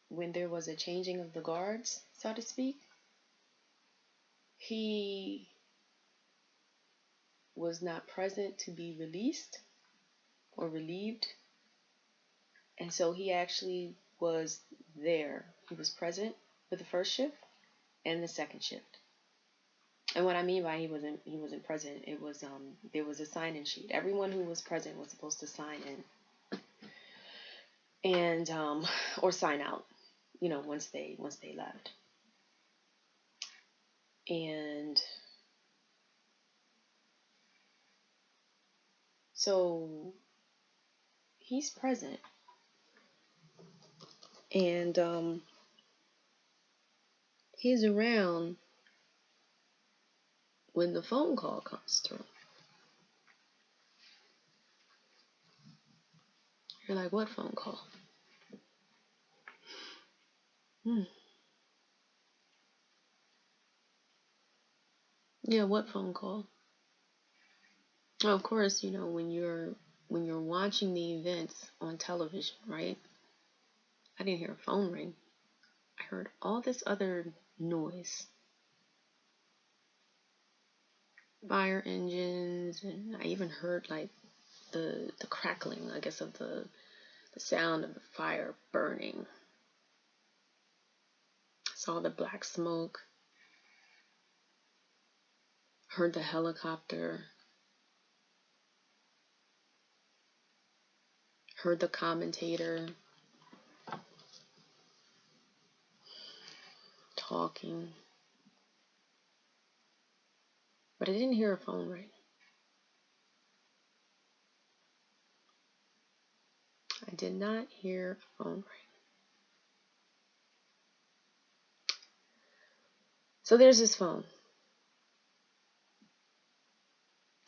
when there was a changing of the guards, so to speak, he was not present to be released or relieved, and so he actually was there. He was present for the first shift and the second shift. And what I mean by he wasn't present, it was there was a sign-in sheet. Everyone who was present was supposed to sign in and or sign out, once they left. And so he's present, and he's around when the phone call comes through. You're like, what phone call? Yeah, what phone call? Well, of course, when you're watching the events on television, right? I didn't hear a phone ring. I heard all this other noise. Fire engines, and I even heard like the crackling, I guess, of the sound of the fire burning. Saw the black smoke. Heard the helicopter. Heard the commentator talking. But I didn't hear a phone ring. I did not hear a phone ring. So there's his phone.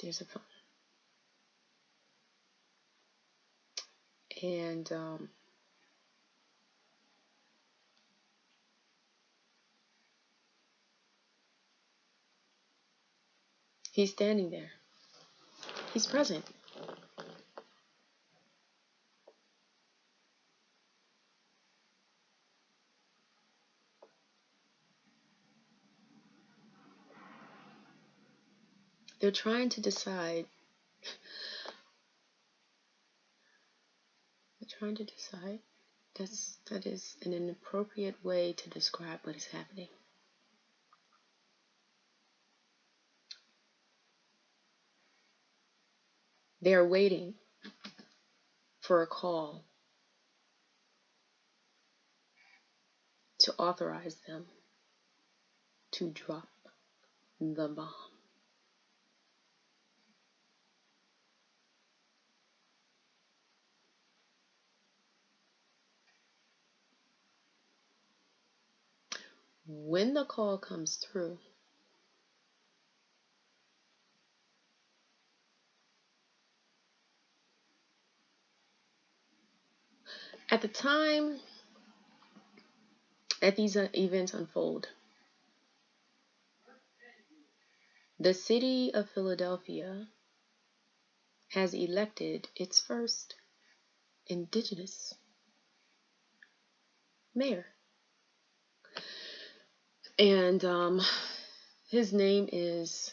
There's a phone. And he's standing there. He's present. They're trying to decide. That is an inappropriate way to describe what is happening. They are waiting for a call to authorize them to drop the bomb. when the call comes through, at the time that these events unfold, the city of Philadelphia has elected its first Indigenous mayor. And his name is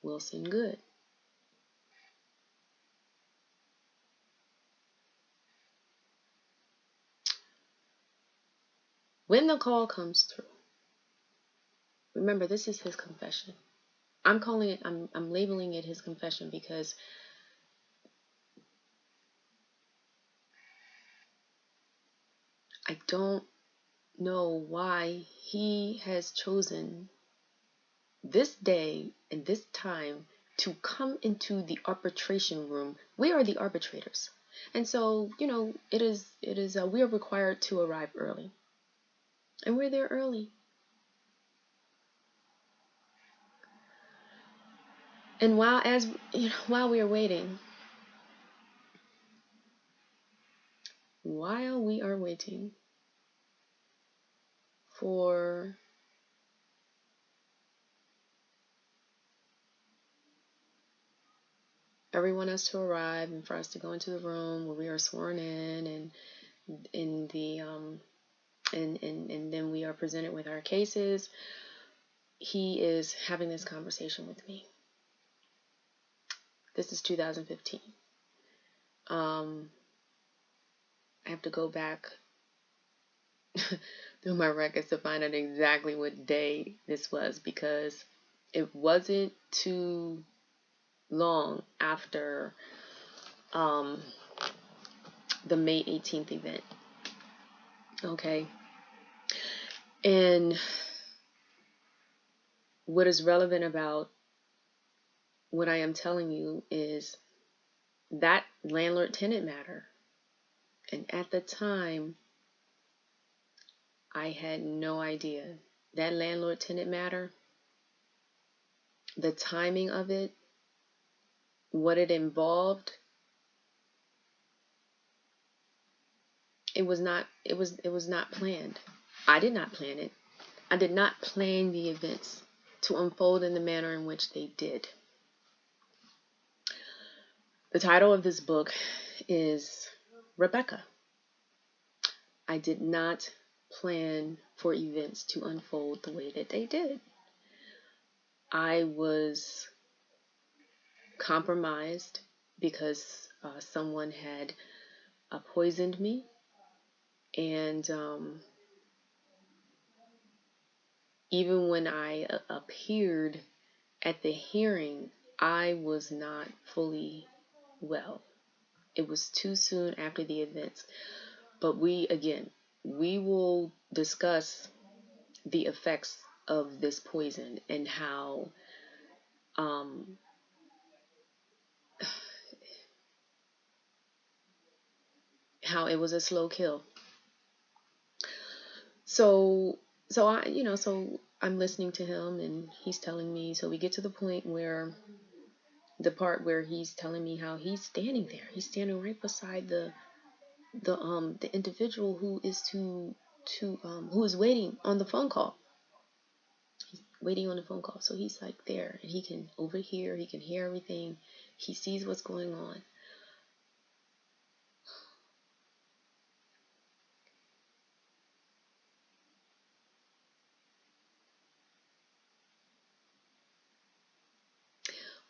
Wilson Good. When the call comes through, remember, this is his confession. I'm labeling it his confession because I don't know why he has chosen this day and this time to come into the arbitration room. We are the arbitrators. And so, we are required to arrive early. And we're there early. And while we are waiting, for everyone else to arrive and for us to go into the room where we are sworn in and then we are presented with our cases, he is having this conversation with me. This is 2015. I have to go back through my records to find out exactly what day this was, because it wasn't too long after the May 18th event. Okay. And what is relevant about what I am telling you is that landlord-tenant matter. And at the time, I had no idea. That landlord-tenant matter, the timing of it, what it involved, it was not planned. I did not plan it. I did not plan the events to unfold in the manner in which they did. The title of this book is Rebecca. I did not plan for events to unfold the way that they did. I was compromised because someone had poisoned me, and even when I appeared at the hearing, I was not fully well. It was too soon after the events. But we will discuss the effects of this poison and how it was a slow kill. So I'm listening to him and he's telling me. So we get to the point where the part where he's telling me how he's standing there. He's standing right beside the individual who is who is waiting on the phone call. He's waiting on the phone call. So he's like there and he can overhear, he can hear everything. He sees what's going on.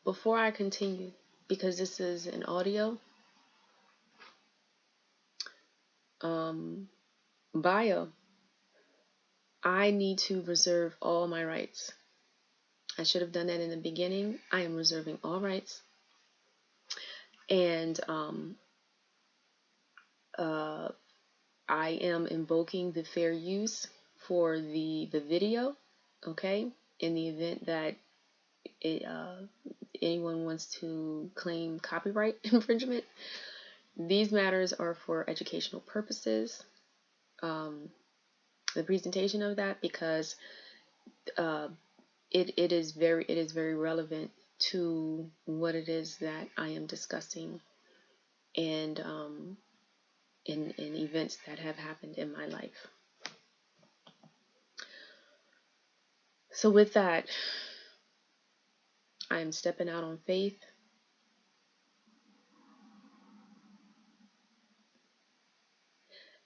Before I continue, because this is an audio bio, I need to reserve all my rights. I should have done that in the beginning. I am reserving all rights. And I am invoking the fair use for the video, okay? In the event that anyone wants to claim copyright infringement. These matters are for educational purposes. the presentation of that, because it is very relevant to what it is that I am discussing, and in events that have happened in my life. So with that, I am stepping out on faith.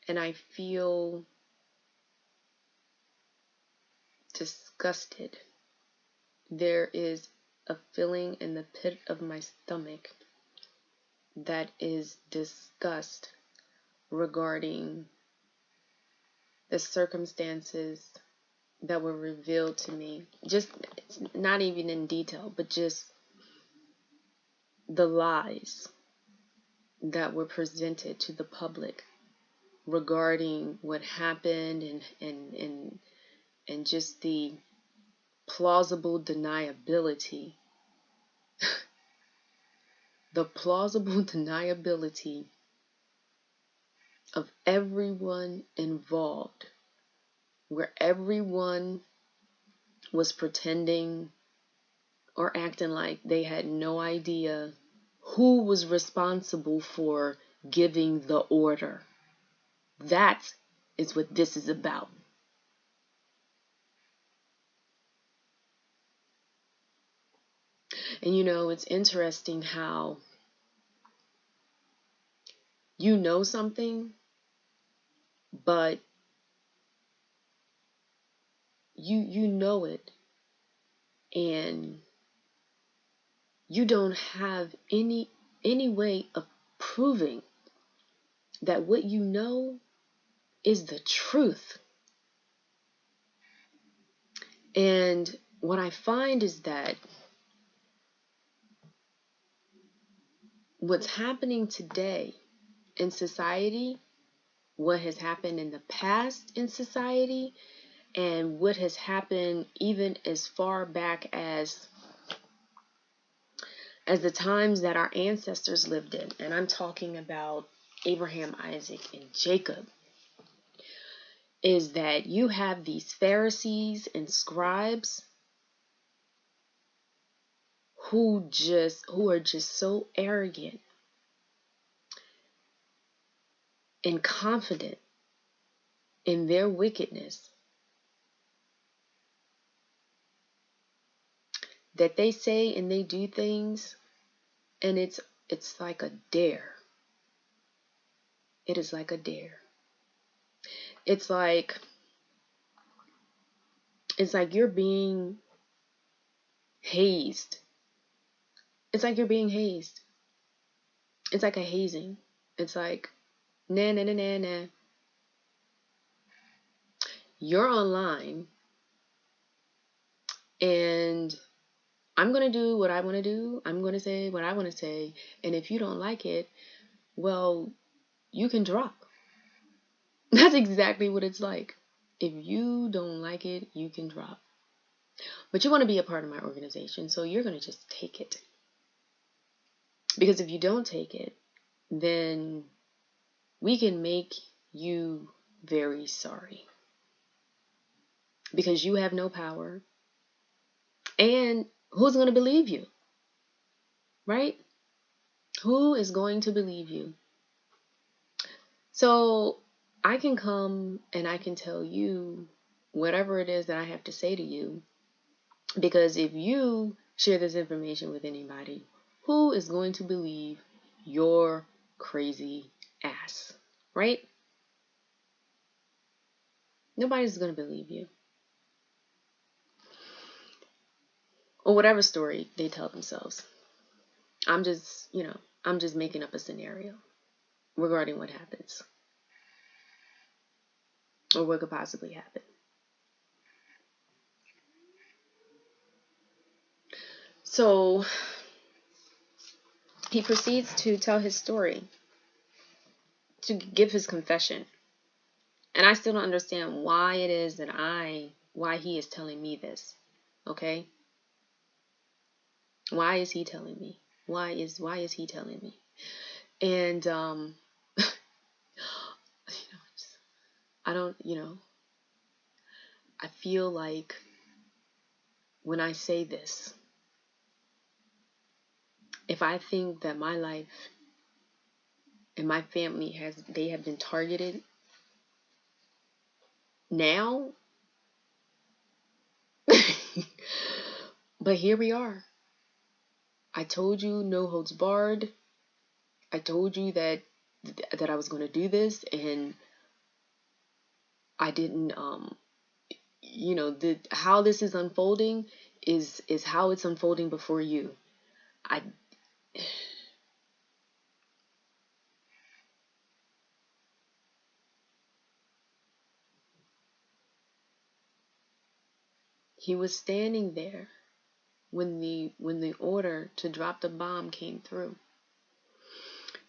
And I feel disgusted. There is a feeling in the pit of my stomach that is disgust regarding the circumstances that were revealed to me. Just not even in detail, but just the lies that were presented to the public regarding what happened, and just the plausible deniability. The plausible deniability of everyone involved, where everyone was pretending or acting like they had no idea who was responsible for giving the order. That is what this is about. And it's interesting how you know something, but you know it, and you don't have any way of proving that what you know is the truth. And what I find is that what's happening today in society, what has happened in the past in society, and what has happened even as far back as the times that our ancestors lived in, and I'm talking about Abraham, Isaac, and Jacob, is that you have these Pharisees and scribes who are just so arrogant and confident in their wickedness that they say and they do things, and it's like a dare. It is like a dare. It's like you're being hazed. It's like you're being hazed. It's like a hazing. It's like, nah, nah, nah, nah, nah. You're online, and I'm going to do what I want to do. I'm going to say what I want to say. And if you don't like it, well, you can drop. That's exactly what it's like. If you don't like it, you can drop. But you want to be a part of my organization, so you're going to just take it. Because if you don't take it, then we can make you very sorry. Because you have no power. And who's going to believe you? Right? Who is going to believe you? So I can come and I can tell you whatever it is that I have to say to you. Because if you share this information with anybody, who is going to believe your crazy ass? Right? Nobody's going to believe you. Or whatever story they tell themselves. I'm just making up a scenario regarding what happens. Or what could possibly happen. So he proceeds to tell his story, to give his confession. And I still don't understand why it is that why he is telling me this. Okay? Why is he telling me? Why is he telling me? And I don't, I feel like when I say this, if I think that my life and my family they have been targeted now, but here we are. I told you no holds barred. I told you that I was going to do this, and I didn't. How this is unfolding is how it's unfolding before you. He was standing there when the order to drop the bomb came through.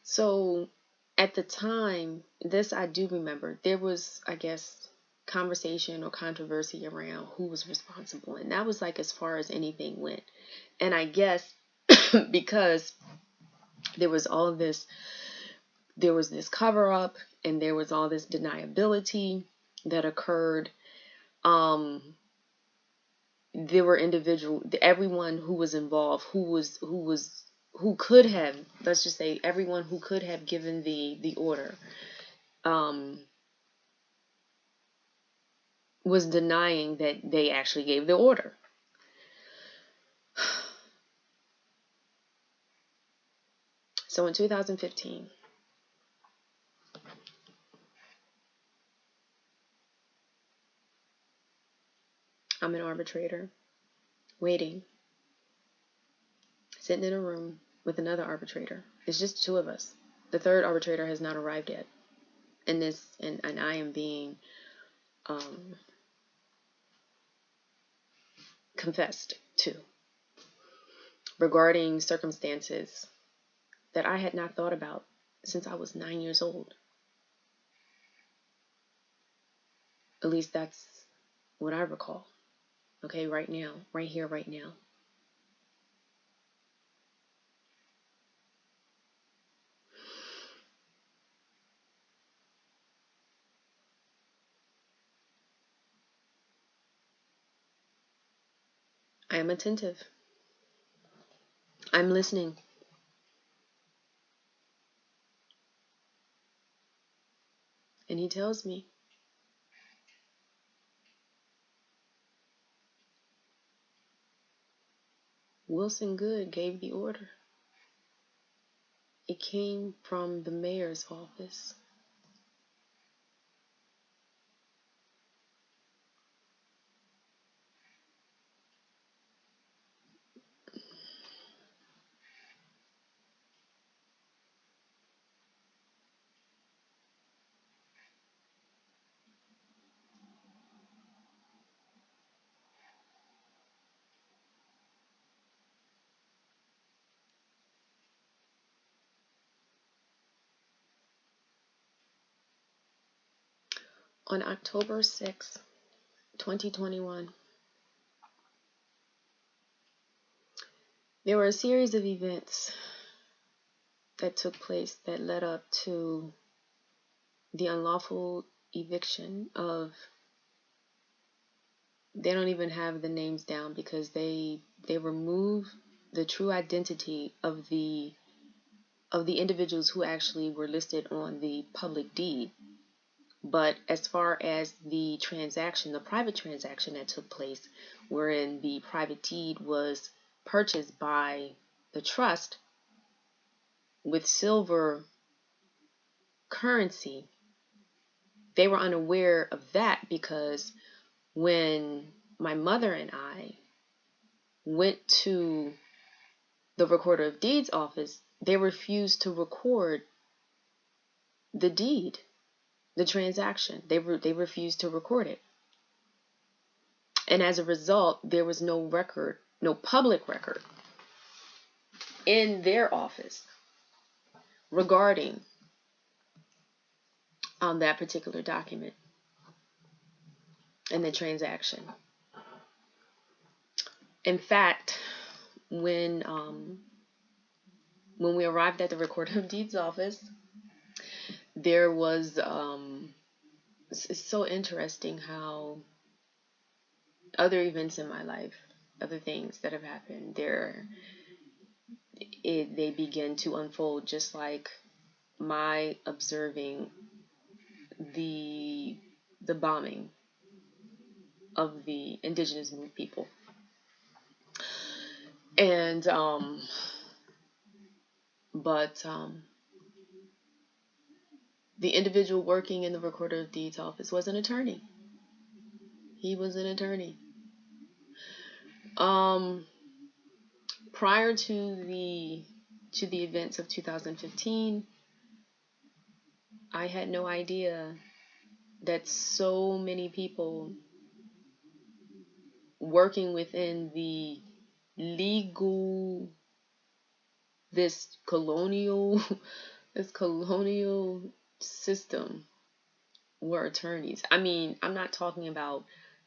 So at the time, this I do remember, there was, I guess, conversation or controversy around who was responsible, and that was like as far as anything went. And I guess because there was this cover up, and there was all this deniability that occurred. There were everyone who was involved, who could have, let's just say everyone who could have given the order, was denying that they actually gave the order. So in 2015, I'm an arbitrator, waiting, sitting in a room with another arbitrator. It's just two of us. The third arbitrator has not arrived yet. And I am being confessed to regarding circumstances that I had not thought about since I was 9 years old. At least that's what I recall. Okay, right now, right here, right now. I am attentive. I'm listening. And he tells me, Wilson Good gave the order. It came from the mayor's office. On October 6, 2021, there were a series of events that took place that led up to the unlawful eviction of, they don't even have the names down because they remove the true identity of the individuals who actually were listed on the public deed. But as far as the transaction, the private transaction that took place, wherein the private deed was purchased by the trust with silver currency, they were unaware of that because when my mother and I went to the recorder of deeds office, they refused to record the deed, the transaction. They refused to record it. And as a result, there was no record, no public record in their office regarding that particular document and the transaction. In fact, when we arrived at the recorder of deeds office, there was it's so interesting how other events in my life, other things that have happened, they begin to unfold, just like my observing the bombing of the Indigenous people. And but the individual working in the Recorder of Deeds office was an attorney. He was an attorney. Prior to the events of 2015, I had no idea that so many people working within the legal, this colonial system were attorneys. I mean, I'm not talking about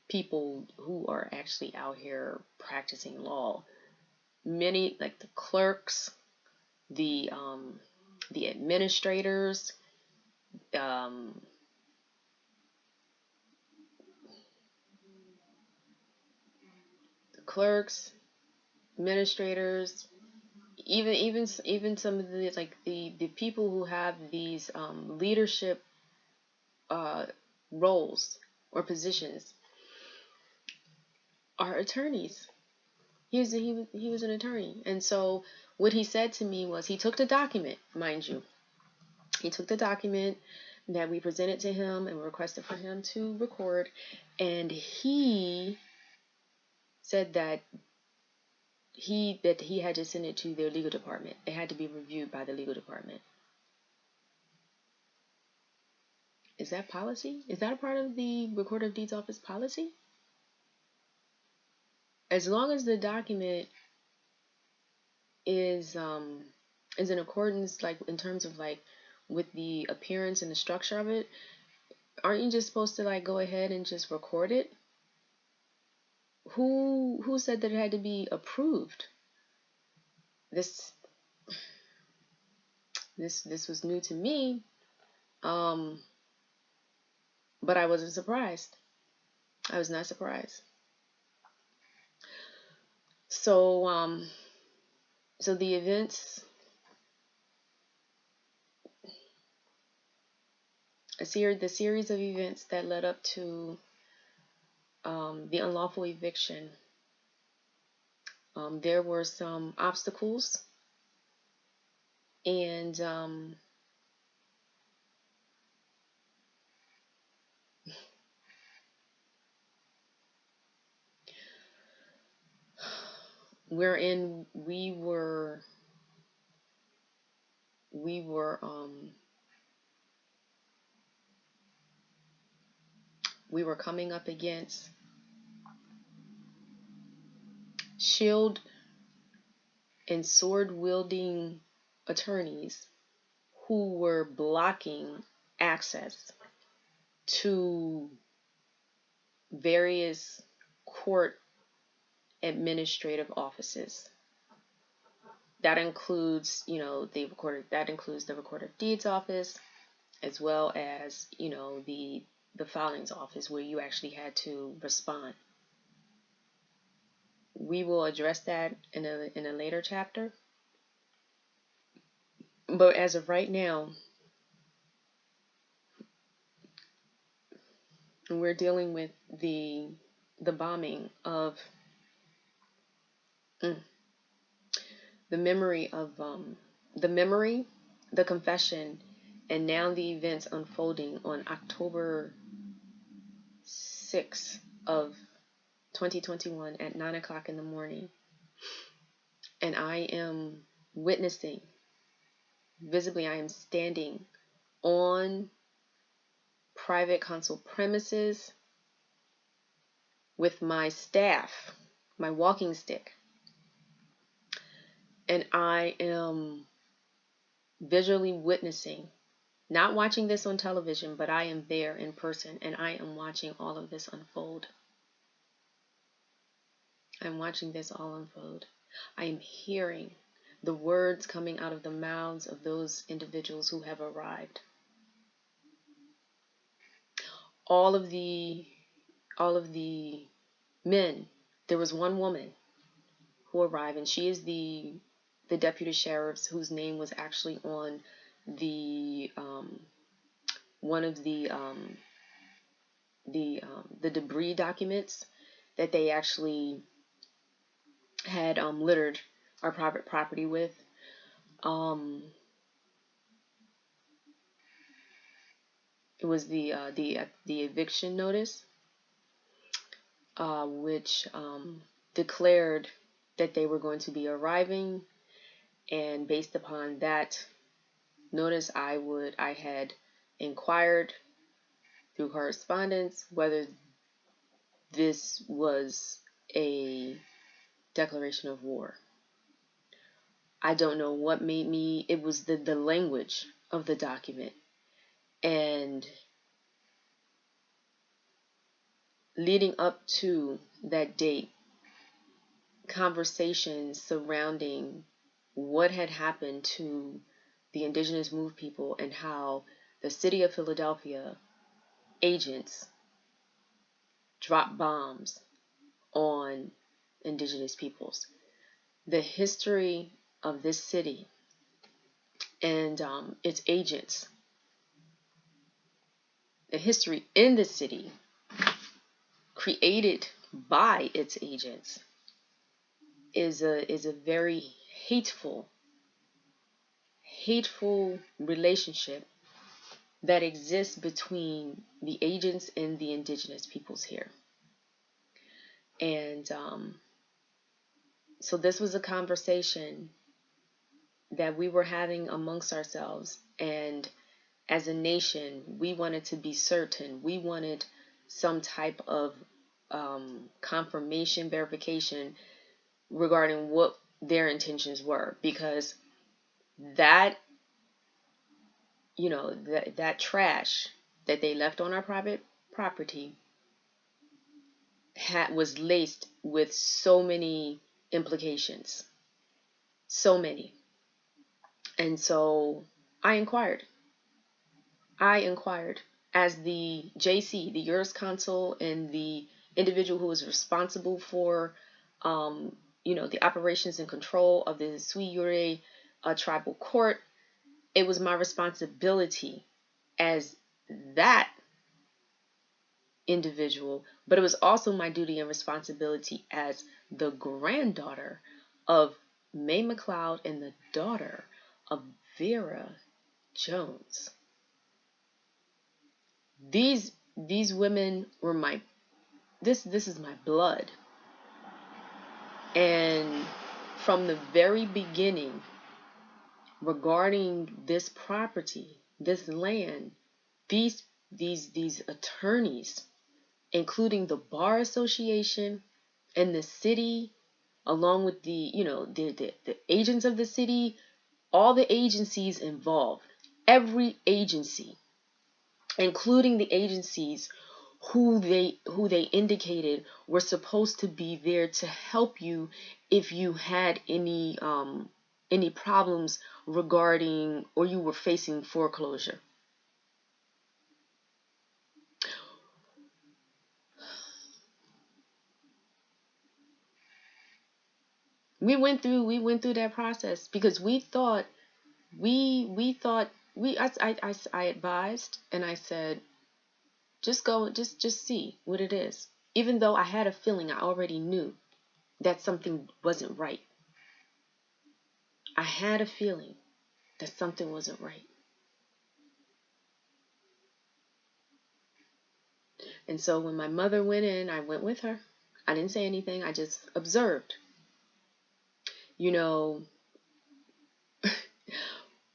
people who are actually out here practicing law. Many, like the clerks, the administrators, the clerks, administrators, even some of the, like the people who have these leadership roles or positions are attorneys. He was an attorney. And so what he said to me was, he took the document, mind you. He took the document that we presented to him and requested for him to record, and he said that he had to send it to their legal department. It had to be reviewed by the legal department. Is that policy? Is that a part of the Recorder of Deeds office policy? As long as the document is in accordance, like in terms of like with the appearance and the structure of it, aren't you just supposed to like go ahead and just record it? Who said that it had to be approved? This was new to me, but I wasn't surprised. I was not surprised. So so the events, the series of events that led up to the unlawful eviction, there were some obstacles, and wherein we were coming up against shield and sword wielding attorneys who were blocking access to various court administrative offices. That includes, the Recorder of Deeds office, as well as, the filings office, where you actually had to respond. We will address that in a later chapter. But as of right now, we're dealing with the bombing of the memory of the confession, and now the events unfolding on October 6th of 2021 at 9 o'clock in the morning. And I am witnessing, visibly, I am standing on private consul premises with my staff, my walking stick, and I am visually witnessing, not watching this on television, but I am there in person, and I am watching all of this unfold. I'm watching this all unfold. I am hearing the words coming out of the mouths of those individuals who have arrived. All of the men. There was one woman who arrived, and she is the deputy sheriff whose name was actually on the one of the debris documents that they actually had littered our private property with. It was the eviction notice, which declared that they were going to be arriving, and based upon that notice, I had inquired through correspondence whether this was a declaration of war. I don't know what made me, it was the language of the document. And leading up to that date, conversations surrounding what had happened to the indigenous moved people and how the city of Philadelphia agents dropped bombs on indigenous peoples. The history of this city and its agents, the history in the city created by its agents is a very hateful relationship that exists between the agents and the indigenous peoples here. And so this was a conversation that we were having amongst ourselves, and as a nation, we wanted to be certain. We wanted some type of confirmation, verification regarding what their intentions were, because that, that trash that they left on our private property was laced with so many implications, so many. And so I inquired as the JC, the JurisConsul, and the individual who was responsible for, the operations and control of the Sui Yure tribal court. It was my responsibility as that individual, but it was also my duty and responsibility as the granddaughter of May McLeod and the daughter of Vera Jones. These women were this is my blood. And from the very beginning, regarding this property, this land, these attorneys, including the bar association and the city, along with the agents of the city, all the agencies involved, every agency, including the agencies who they indicated were supposed to be there to help you if you had any problems regarding, or you were facing foreclosure. We went through that process because we thought I advised, and I said, just go, just see what it is. Even though I had a feeling, I already knew that something wasn't right. I had a feeling that something wasn't right. And so when my mother went in, I went with her. I didn't say anything. I just observed.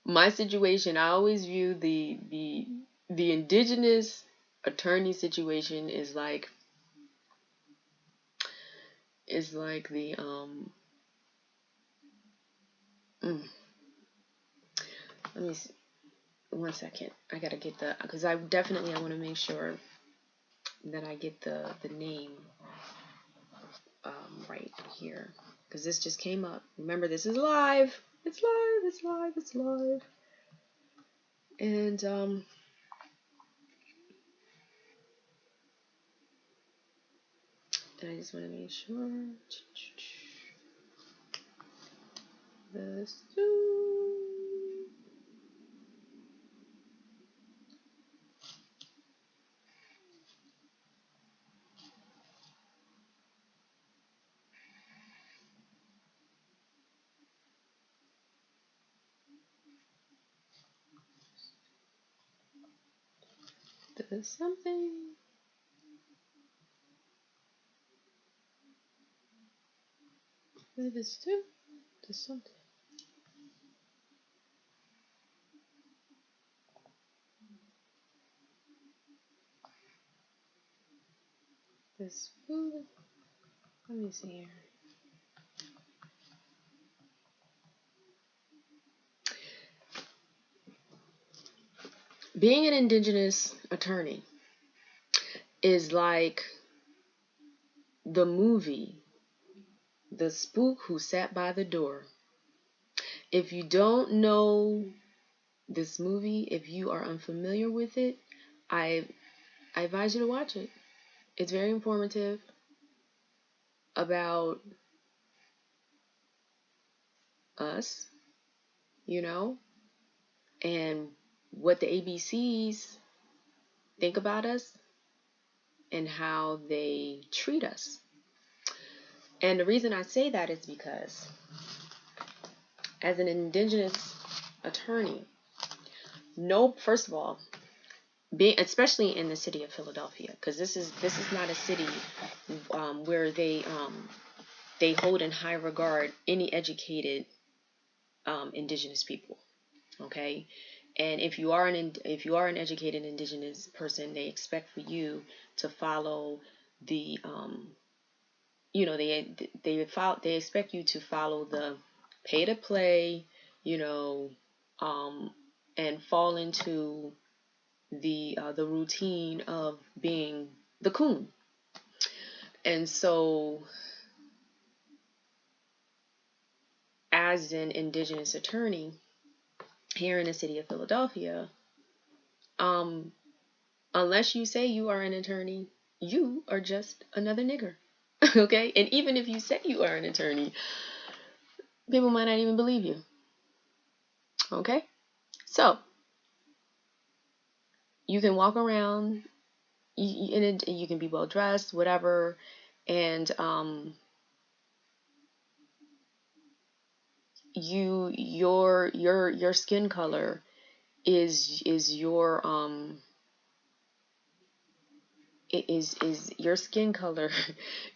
My situation, I always view the indigenous attorney situation is like the let me see. 1 second. I gotta get because I want to make sure that I get the name right here, because this just came up. Remember, this is live. It's live. And And I just want to make sure. This. There's something. Maybe it's two. There's something. This food. Let me see here. Being an Indigenous attorney is like the movie, The Spook Who Sat by the Door. If you don't know this movie, if you are unfamiliar with it, I advise you to watch it. It's very informative about us, and what the ABCs think about us and how they treat us. And the reason I say that is because as an Indigenous attorney, first of all, especially in the city of Philadelphia, because this is not a city where they hold in high regard any educated Indigenous people. Okay, and if you are an educated Indigenous person, they expect for you to follow the they expect you to follow the pay to play, and fall into the routine of being the coon. And so, as an Indigenous attorney here in the city of Philadelphia, unless you say you are an attorney, you are just another nigger. Okay? And even if you say you are an attorney, people might not even believe you. Okay? So, you can walk around, you can be well dressed, whatever, and your skin color is your is your skin color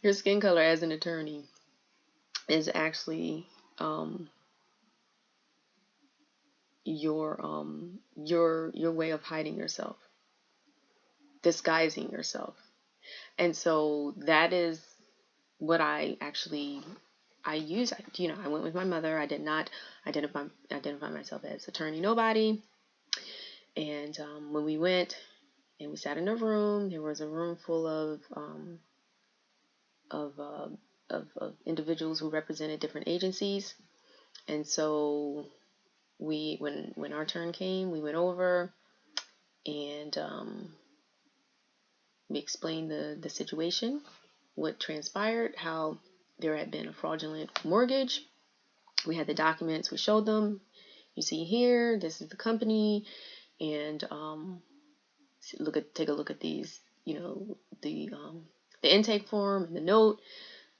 your skin color as an attorney is actually your way of hiding yourself, disguising yourself. And so that is what I use. I went with my mother. I did not identify myself as attorney nobody. And when we went and we sat in a room, there was a room full of individuals who represented different agencies. And so when our turn came, we went over and we explained the situation, what transpired, how there had been a fraudulent mortgage. We had the documents. We showed them. You see here, this is the company, and take a look at these. The intake form and the note.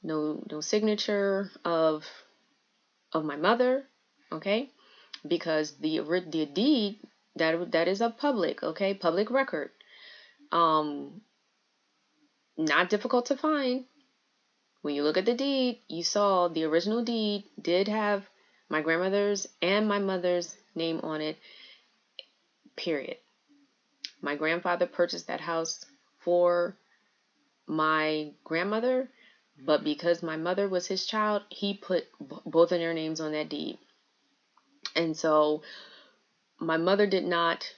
No signature of my mother. Okay, because the deed that is a public record. Not difficult to find. When you look at the deed, you saw the original deed did have my grandmother's and my mother's name on it, period. My grandfather purchased that house for my grandmother, but because my mother was his child, he put both of their names on that deed. And so my mother did not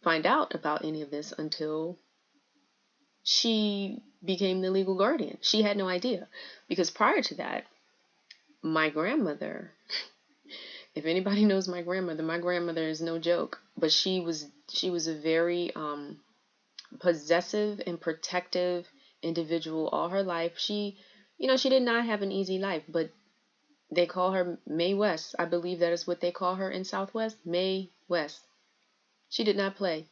find out about any of this until she became the legal guardian. She had no idea, because prior to that, my grandmother, if anybody knows my grandmother is no joke, but she was a very possessive and protective individual all her life. She did not have an easy life, but they call her Mae West. I believe that is what they call her in Southwest. Mae West. She did not play.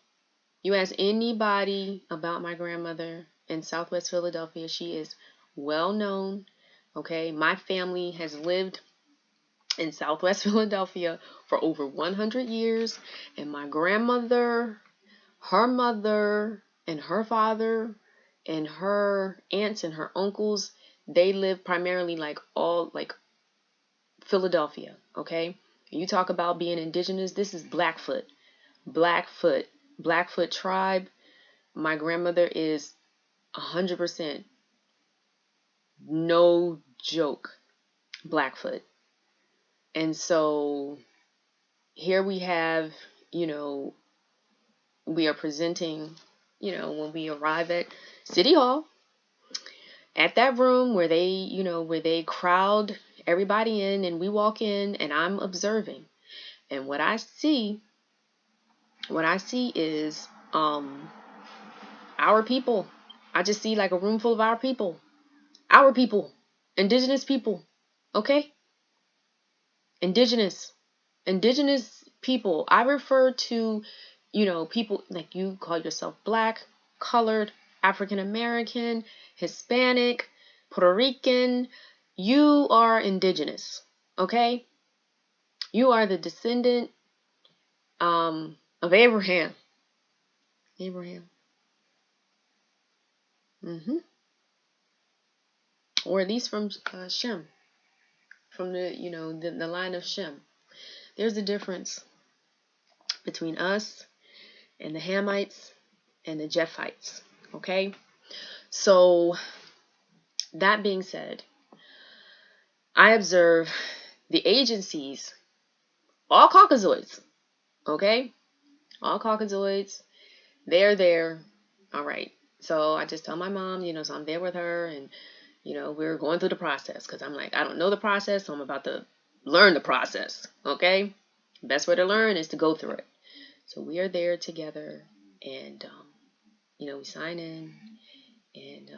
You ask anybody about my grandmother in Southwest Philadelphia, she is well known. Okay, my family has lived in Southwest Philadelphia for over 100 years, and my grandmother, her mother, and her father, and her aunts and her uncles, they live primarily like Philadelphia. Okay, you talk about being indigenous. This is Blackfoot tribe. My grandmother is 100%, no joke, Blackfoot. And so here we have, we are presenting, when we arrive at City Hall, at that room where they crowd everybody in, and we walk in, and I'm observing. And what I see is our people. I just see like a room full of our people, indigenous people. Okay, indigenous people. I refer to, people like you call yourself Black, colored, African American, Hispanic, Puerto Rican. You are indigenous. Okay, you are the descendant of Abraham. Or at least from Shem, from the line of Shem. There's a difference between us and the Hamites and the Japhites. Okay, so that being said, I observe the agencies, all Caucasoids. Okay, all Caucasoids. They're there. All right. So I just tell my mom, so I'm there with her, and we're going through the process, because I'm like, I don't know the process, so I'm about to learn the process. Okay, best way to learn is to go through it. So we are there together, and we sign in, and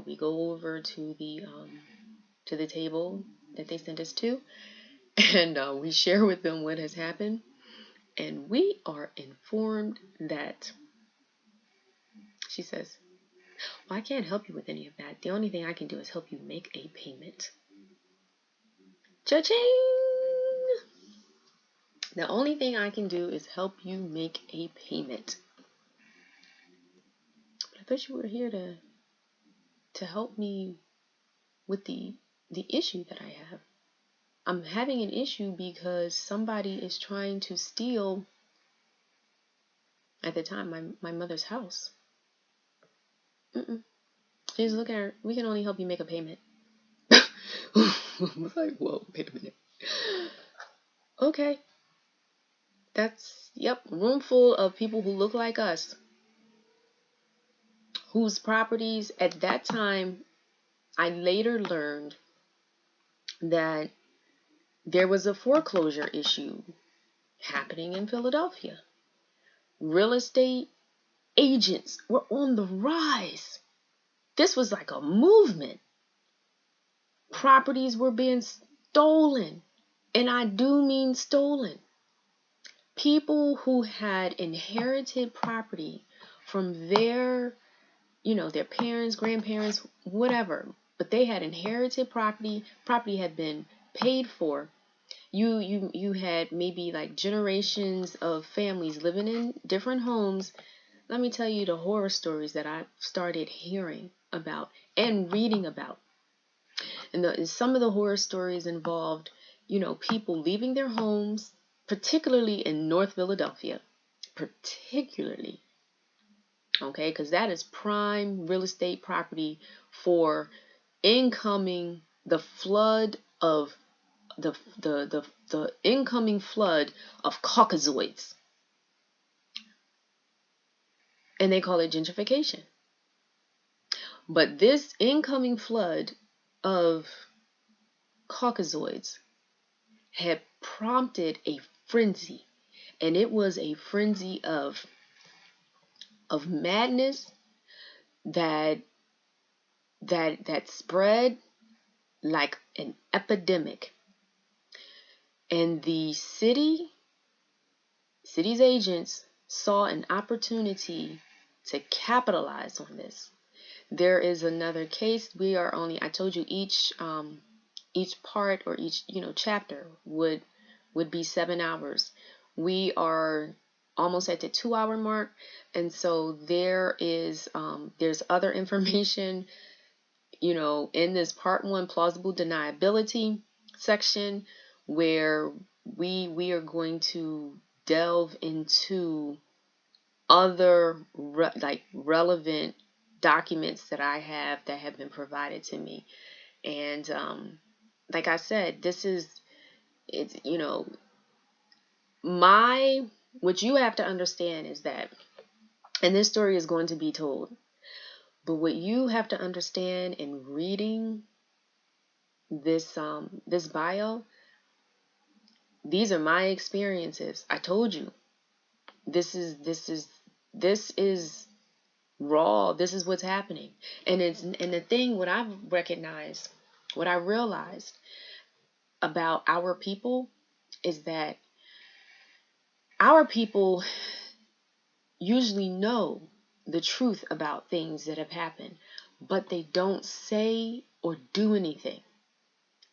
we go over to the table that they sent us to, and we share with them what has happened, and we are informed that she says, well, I can't help you with any of that. The only thing I can do is help you make a payment. Cha-ching! The only thing I can do is help you make a payment. But I thought you were here to help me with the issue that I have. I'm having an issue because somebody is trying to steal, at the time, my mother's house. She's looking at her, we can only help you make a payment. I was like, whoa, wait a minute. Okay. That's, room full of people who look like us, whose properties at that time, I later learned that there was a foreclosure issue happening in Philadelphia. Real estate agents were on the rise. This was like a movement. Properties were being stolen, and I do mean stolen. People who had inherited property from their parents, grandparents, whatever, but they had inherited property. Property had been paid for. You had maybe like generations of families living in different homes. Let me tell you the horror stories that I started hearing about and reading about. And some of the horror stories involved, people leaving their homes, particularly in North Philadelphia, particularly. Okay, because that is prime real estate property for incoming the flood of the incoming flood of Caucasoids, and they call it gentrification. But this incoming flood of Caucasoids had prompted a frenzy, and it was a frenzy of madness. that spread like an epidemic. And the city's agents saw an opportunity to capitalize on this. There is another case. I told you each part or each chapter would be 7 hours. We are almost at the 2-hour mark, and so there's other information in this part 1 plausible deniability section, where we are going to delve into other relevant documents that I have that have been provided to me. And like I said, what you have to understand is that, and this story is going to be told, but what you have to understand in reading this bio, these are my experiences. I told you, this is raw. This is what's happening. And the thing, what I realized about our people is that our people usually know the truth about things that have happened, but they don't say or do anything.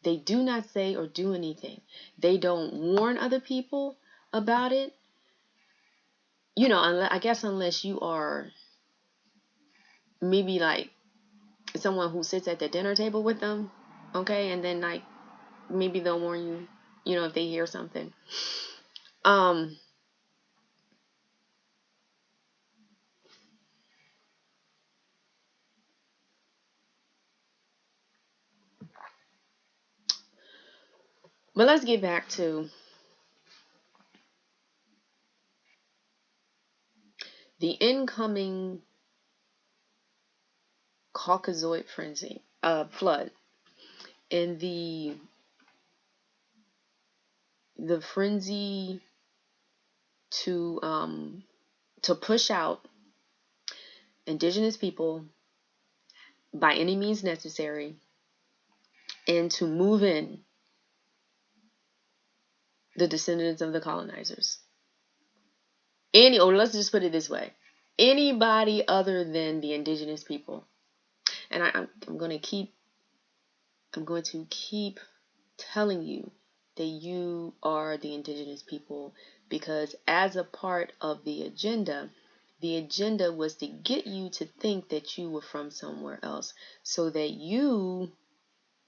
They do not say or do anything. They don't warn other people about it. I guess unless you are maybe like someone who sits at the dinner table with them, okay, and then like maybe they'll warn you, if they hear something. But let's get back to the incoming Caucasoid flood, and the frenzy to push out Indigenous people by any means necessary, and to move in the descendants of the colonizers. Let's just put it this way: anybody other than the Indigenous people. And I'm going to keep telling you that you are the Indigenous people, because as a part of the agenda was to get you to think that you were from somewhere else, so that you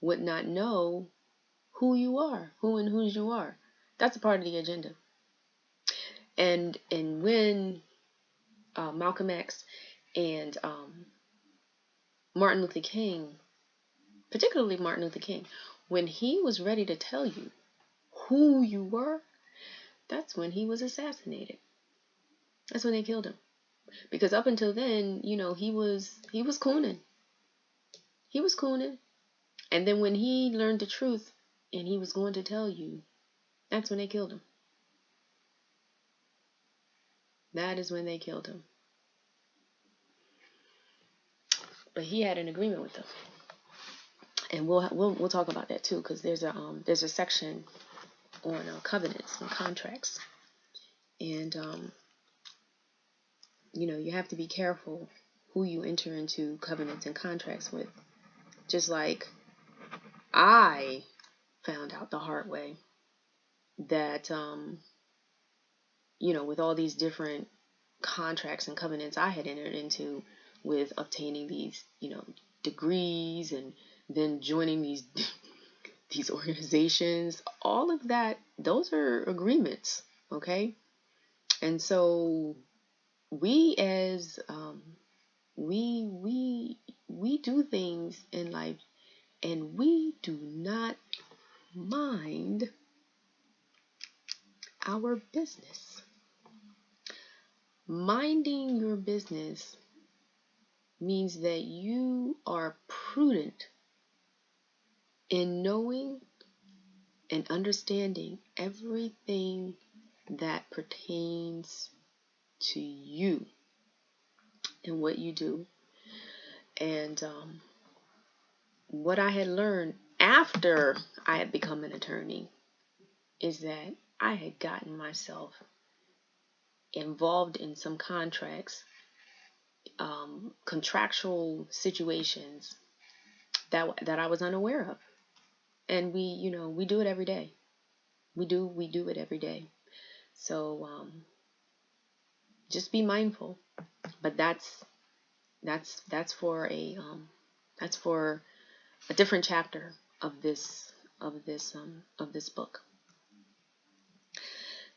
would not know who you are, who and whose you are. That's a part of the agenda. And when Malcolm X and Martin Luther King, particularly Martin Luther King, when he was ready to tell you who you were, that's when he was assassinated. That's when they killed him. Because up until then, he was cooning. He was cooning. And then when he learned the truth and he was going to tell you, that's when they killed him. That is when they killed him. But he had an agreement with them. And we'll talk about that too, because there's a section on covenants and contracts. And you have to be careful who you enter into covenants and contracts with. Just like I found out the hard way that, with all these different contracts and covenants I had entered into, with obtaining these, degrees, and then joining these organizations, all of that, those are agreements, okay? And so we as we do things in life, and we do not mind our business. Minding your business means that you are prudent in knowing and understanding everything that pertains to you and what you do. And what I had learned after I had become an attorney is that I had gotten myself involved in some contracts, contractual situations that I was unaware of. And we do it every day. We do it every day. So just be mindful. But that's for a different chapter of this book.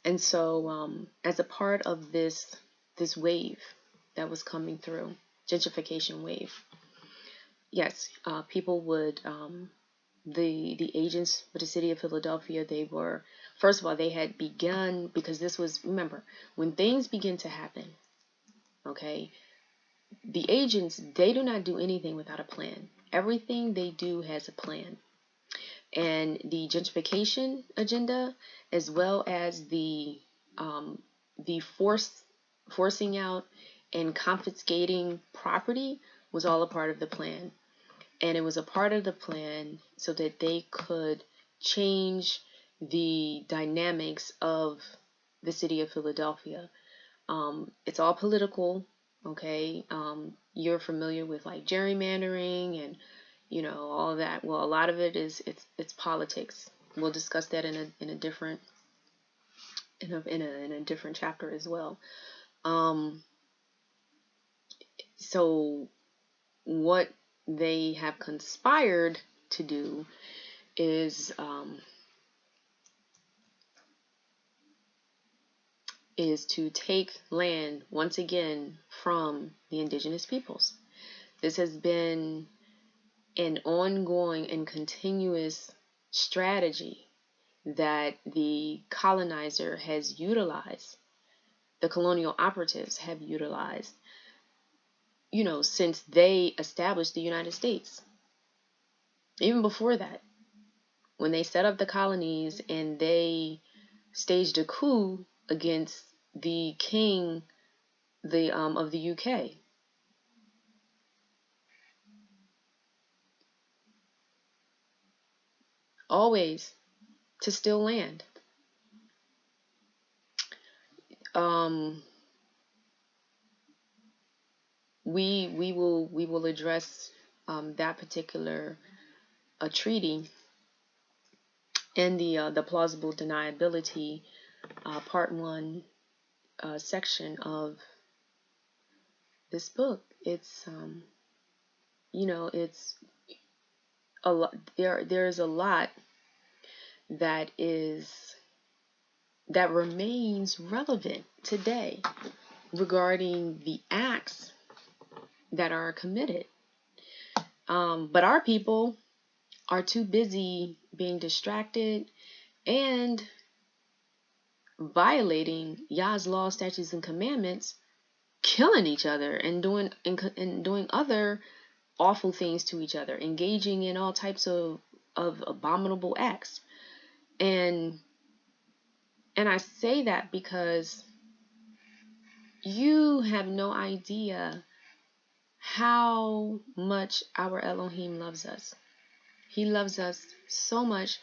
And so as a part of this wave that was coming through, gentrification wave, yes, people would the agents for the city of Philadelphia, they were, first of all, they had begun, because this was, remember, when things begin to happen, okay, the agents, they do not do anything without a plan. Everything they do has a plan. And the gentrification agenda, as well as the forcing out and confiscating property, was all a part of the plan. And it was a part of the plan so that they could change the dynamics of the city of Philadelphia. It's all political, okay? You're familiar with like gerrymandering and all that. Well, a lot of it is it's politics. We'll discuss that in a different in a different chapter as well. So what they have conspired to do is to take land once again from the indigenous peoples. This has been an ongoing and continuous strategy that the colonizer has utilized, the colonial operatives have utilized, since they established the United States. Even before that, when they set up the colonies and they staged a coup against the king of the UK. Always to steal land. We will address that particular treaty in the plausible deniability part 1 section of this book. It's it's a lot. There's a lot that remains relevant today regarding the acts that are committed. But our people are too busy being distracted and violating Yah's law, statutes, and commandments, killing each other and doing other awful things to each other, engaging in all types of abominable acts. And I say that because you have no idea how much our Elohim loves us. He loves us so much.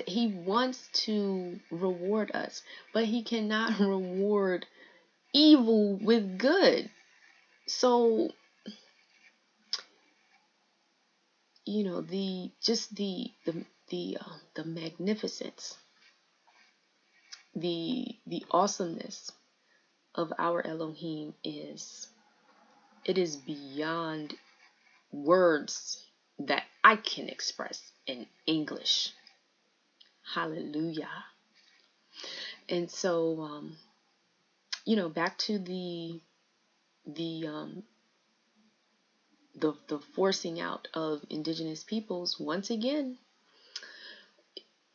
He wants to reward us, but he cannot reward evil with good. So, the magnificence, the awesomeness of our Elohim is beyond words that I can express in English. Hallelujah. And so, back to the forcing out of indigenous peoples. Once again,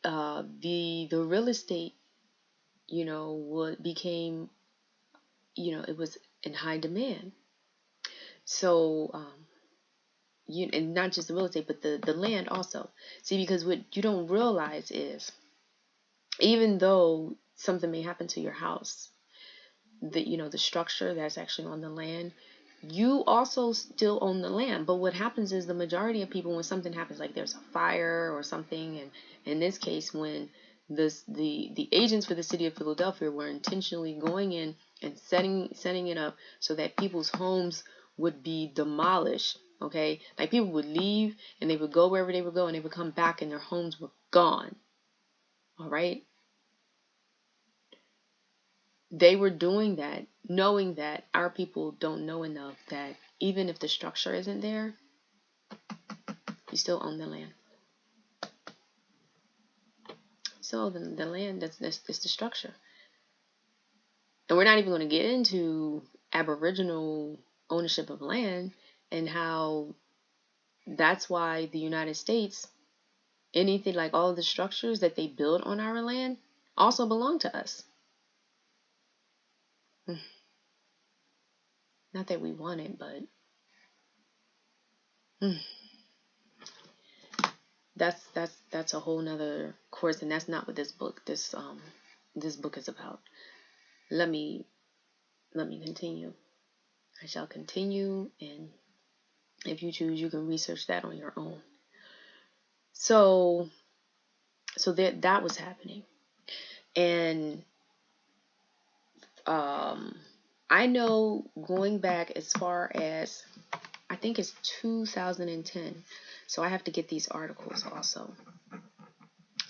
the real estate, became, it was in high demand. So, and not just the real estate, but the land also. See, because what you don't realize is, even though something may happen to your house, the structure that's actually on the land, you also still own the land. But what happens is the majority of people, when something happens, like there's a fire or something, and in this case, when the agents for the city of Philadelphia were intentionally going in and setting it up so that people's homes would be demolished. Okay, like people would leave and they would go wherever they would go, and they would come back and their homes were gone. All right. They were doing that knowing that our people don't know enough that even if the structure isn't there, you still own the land. So the land, that's the structure. And we're not even going to get into Aboriginal ownership of land and how that's why the United States, anything like all of the structures that they build on our land also belong to us. Not that we want it, but that's a whole nother course, and that's not what this book this book is about. Let me continue. I shall continue, and if you choose, you can research that on your own. So that was happening, and I know going back as far as I think it's 2010. So I have to get these articles also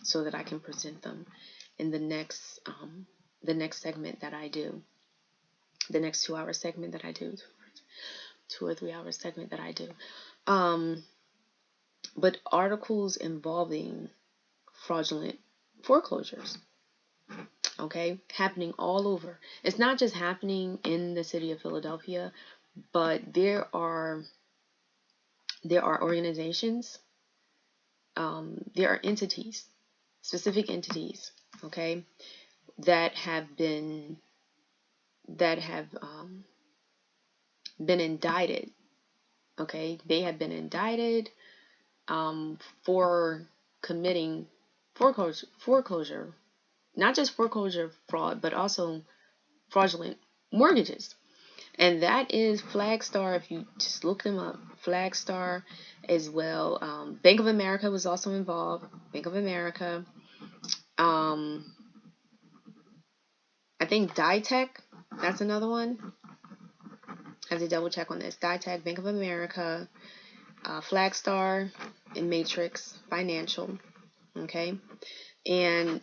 so that I can present them in the next segment that I do. The next 2-hour segment that I do. 2 or 3 hour segment that I do. But articles involving fraudulent foreclosures. Okay, happening all over. It's not just happening in the city of Philadelphia, but there are organizations, there are entities, specific entities, okay, that have been indicted. Okay, they have been indicted for committing foreclosure, not just foreclosure fraud, but also fraudulent mortgages. And that is Flagstar. If you just look them up, Flagstar as well. Bank of America was also involved. Bank of America. I think Ditech, that's another one. I have to double check on this. Ditech, Bank of America, Flagstar, and Matrix Financial. Okay. And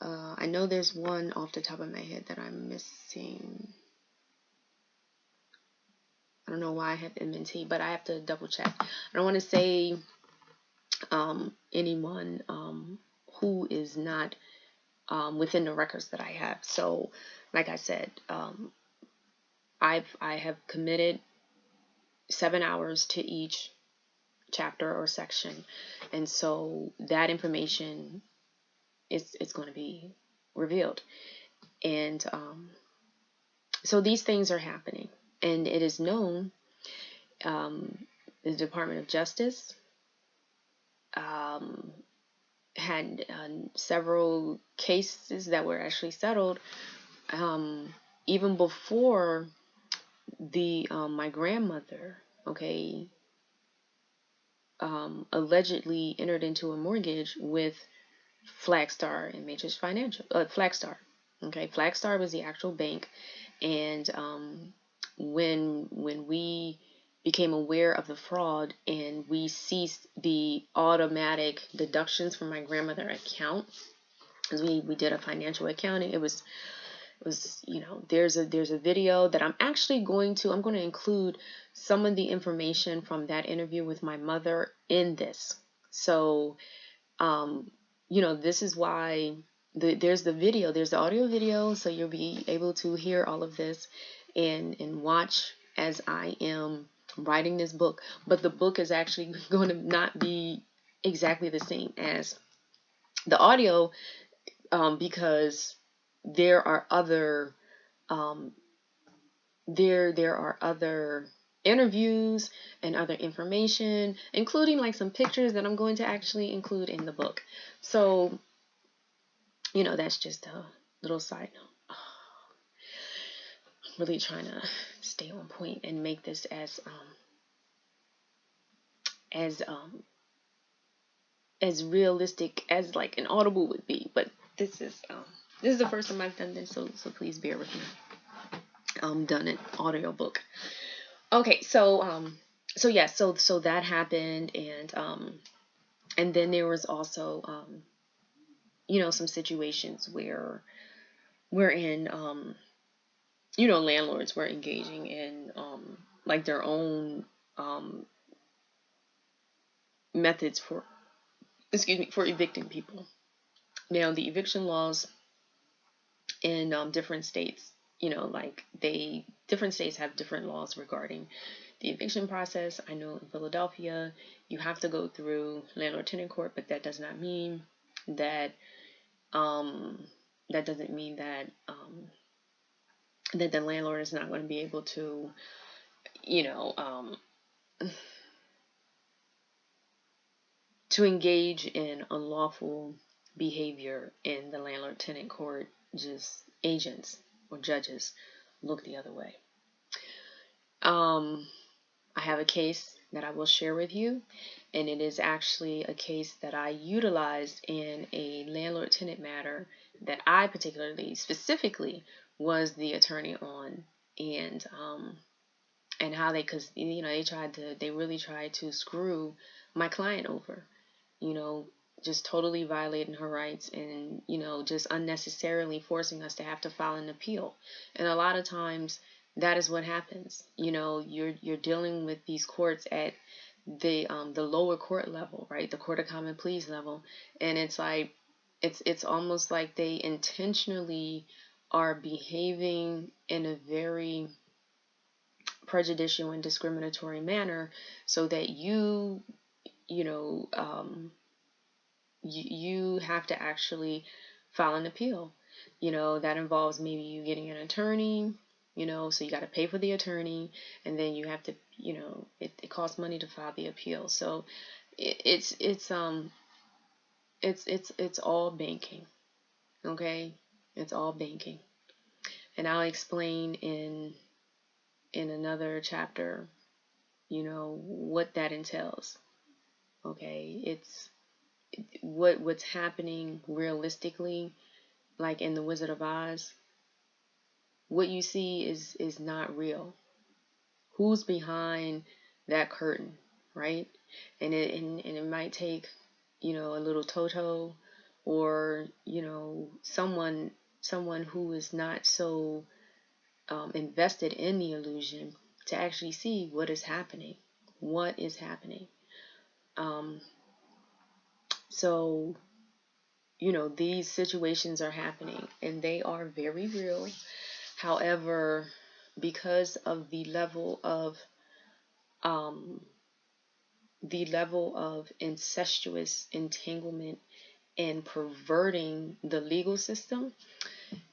I know there's one off the top of my head that I'm missing. I don't know why I have M&T, but I have to double check. I don't want to say anyone who is not within the records that I have. So, like I said, I have committed 7 hours to each chapter or section, and so that information it's going to be revealed. And so these things are happening, and it is known. The Department of Justice had several cases that were actually settled even before the my grandmother, okay, allegedly entered into a mortgage with Flagstar and Matrix Financial. Flagstar, okay, Flagstar was the actual bank, and when we became aware of the fraud and we ceased the automatic deductions from my grandmother's account, because we did a financial accounting. It was there's a video that I'm going to include some of the information from that interview with my mother in this. So this is why there's the audio video, so you'll be able to hear all of this and watch as I am writing this book. But the book is actually going to not be exactly the same as the audio, because there are other there are other interviews and other information, including like some pictures that I'm going to actually include in the book. So that's just a little side note. really trying to stay on point and make this as realistic as like an Audible would be. But this is the first time I've done this, so please bear with me. Done an audiobook. Okay, so that happened, and then there was also some situations wherein landlords were engaging in like their own methods for evicting people. Now the eviction laws in different states, different states have different laws regarding the eviction process. I know in Philadelphia you have to go through landlord-tenant court, but that does not mean that that doesn't mean that that the landlord is not going to be able to to engage in unlawful behavior in the landlord-tenant court. Just agents or judges look the other way. I have a case that I will share with you, and it is actually a case that I utilized in a landlord-tenant matter that I specifically was the attorney on, and how because they really tried to screw my client over, just totally violating her rights, and just unnecessarily forcing us to have to file an appeal. And a lot of times that is what happens. You're dealing with these courts at the lower court level, right? The court of common pleas level, and it's like it's almost like they intentionally are behaving in a very prejudicial and discriminatory manner, so that you have to actually file an appeal. That involves maybe you getting an attorney, so you got to pay for the attorney, and then you have to, it costs money to file the appeal. So it's all banking. Okay? It's all banking. And I'll explain in another chapter, what that entails. Okay? It's what's happening realistically, like in The Wizard of Oz. What you see is not real. Who's behind that curtain, right? And it might take, a little Toto, or someone who is not so invested in the illusion to actually see what is happening. So these situations are happening, and they are very real. However, because of the level of incestuous entanglement and perverting the legal system,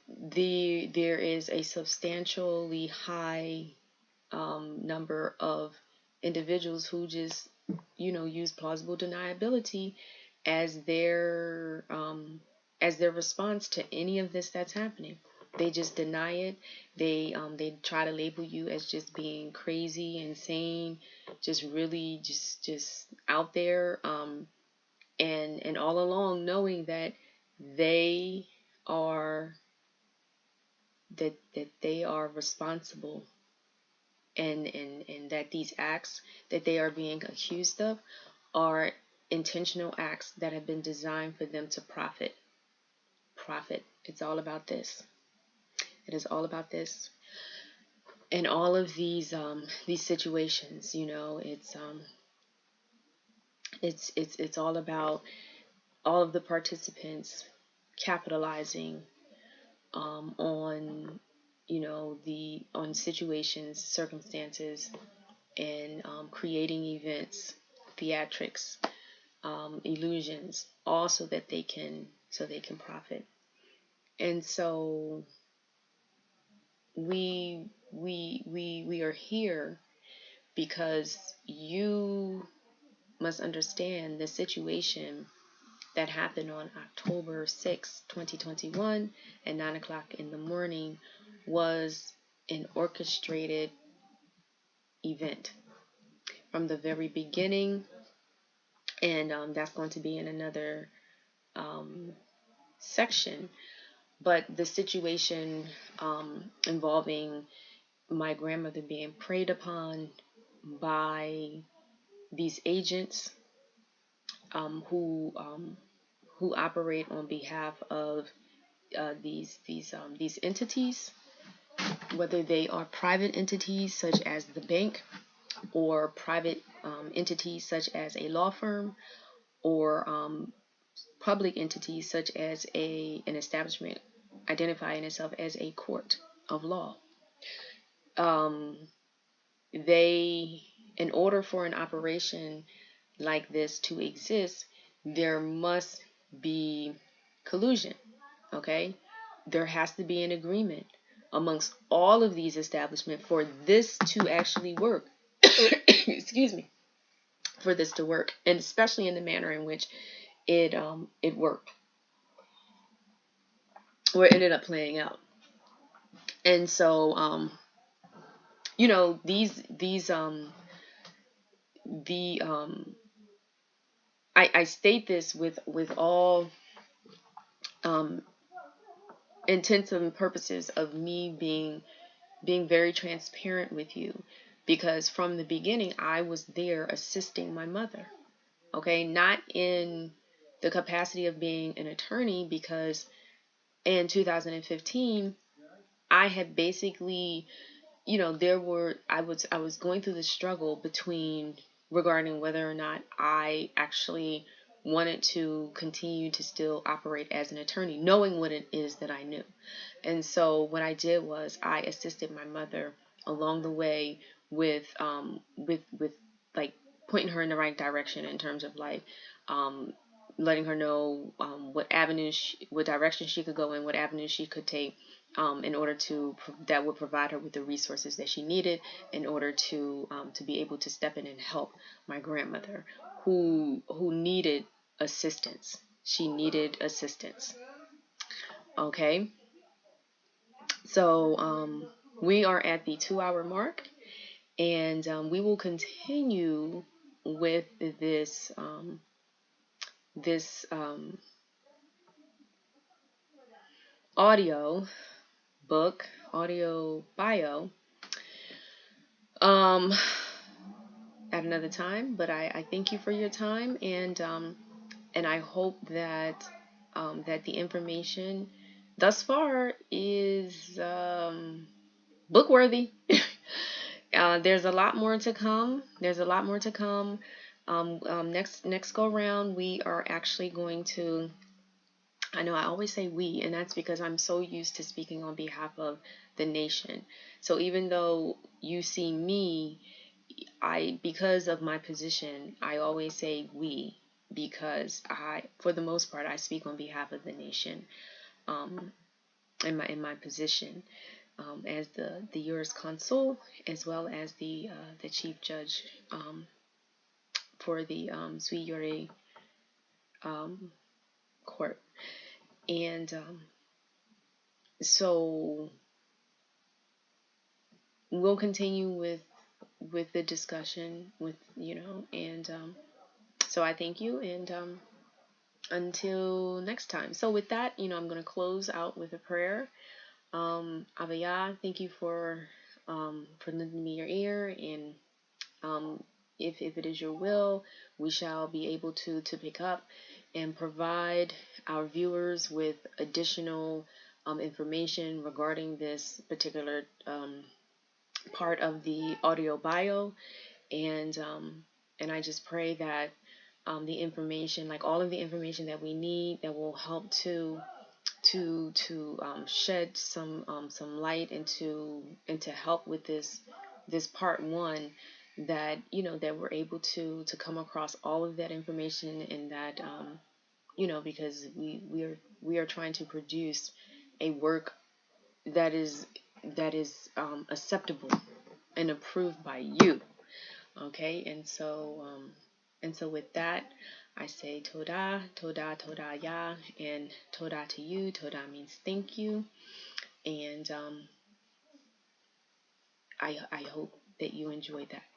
there is a substantially high number of individuals who just use plausible deniability as their response to any of this that's happening. They just deny it. They try to label you as just being crazy, insane, just really just out there, and all along knowing that they are responsible, and that these acts that they are being accused of are intentional acts that have been designed for them to profit. It's all about this. It is all about this. In all of these situations, it's all about all of the participants capitalizing on on situations, circumstances, and creating events, theatrics, illusions, all so that they can profit. And so we are here because you must understand the situation that happened on October 6, 2021 at 9 o'clock in the morning was an orchestrated event from the very beginning, and that's going to be in another section. But the situation involving my grandmother being preyed upon by these agents who operate on behalf of these entities, whether they are private entities such as the bank, or private entities such as a law firm, or public entities such as an establishment identifying itself as a court of law. They, in order for an operation like this to exist, there must be collusion. Okay, there has to be an agreement amongst all of these establishments for this to actually work. Excuse me, for this to work, and especially in the manner in which it worked, or it ended up playing out. And so I state this with all intents and purposes of me being very transparent with you, because from the beginning I was there assisting my mother. Okay, not in the capacity of being an attorney, because in 2015 I had basically, I was going through the struggle between regarding whether or not I actually wanted to continue to still operate as an attorney, knowing what it is that I knew. And so what I did was I assisted my mother along the way with like pointing her in the right direction in terms of like letting her know what direction she could go in, what avenues she could take, in order that would provide her with the resources that she needed in order to be able to step in and help my grandmother, who needed assistance. She needed assistance. Okay, so we are at the 2-hour mark, and we will continue with this audio bio at another time. But I thank you for your time, and I hope that that the information thus far is book worthy. There's a lot more to come. Next go round, we are actually going to, I know I always say we, and that's because I'm so used to speaking on behalf of the nation. So even though you see me, because of my position, I always say we, because for the most part, I speak on behalf of the nation, in my position, as the JurisConsul, as well as the chief judge, for the sui jure court. And so we'll continue with the discussion, and so I thank you, and until next time. So with that, I'm going to close out with a prayer. Abaya, thank you for lending me your ear, and if it is your will, we shall be able to pick up and provide our viewers with additional information regarding this particular part of the audio bio, and I just pray that the information, like all of the information that we need, that will help to shed some light into help with this part one, that that we're able to come across all of that information, and that because we are trying to produce a work that is acceptable and approved by you. Okay, and so with that, I say Toda, Toda, Toda Ya, and Toda to you. Toda means thank you, and I hope that you enjoyed that.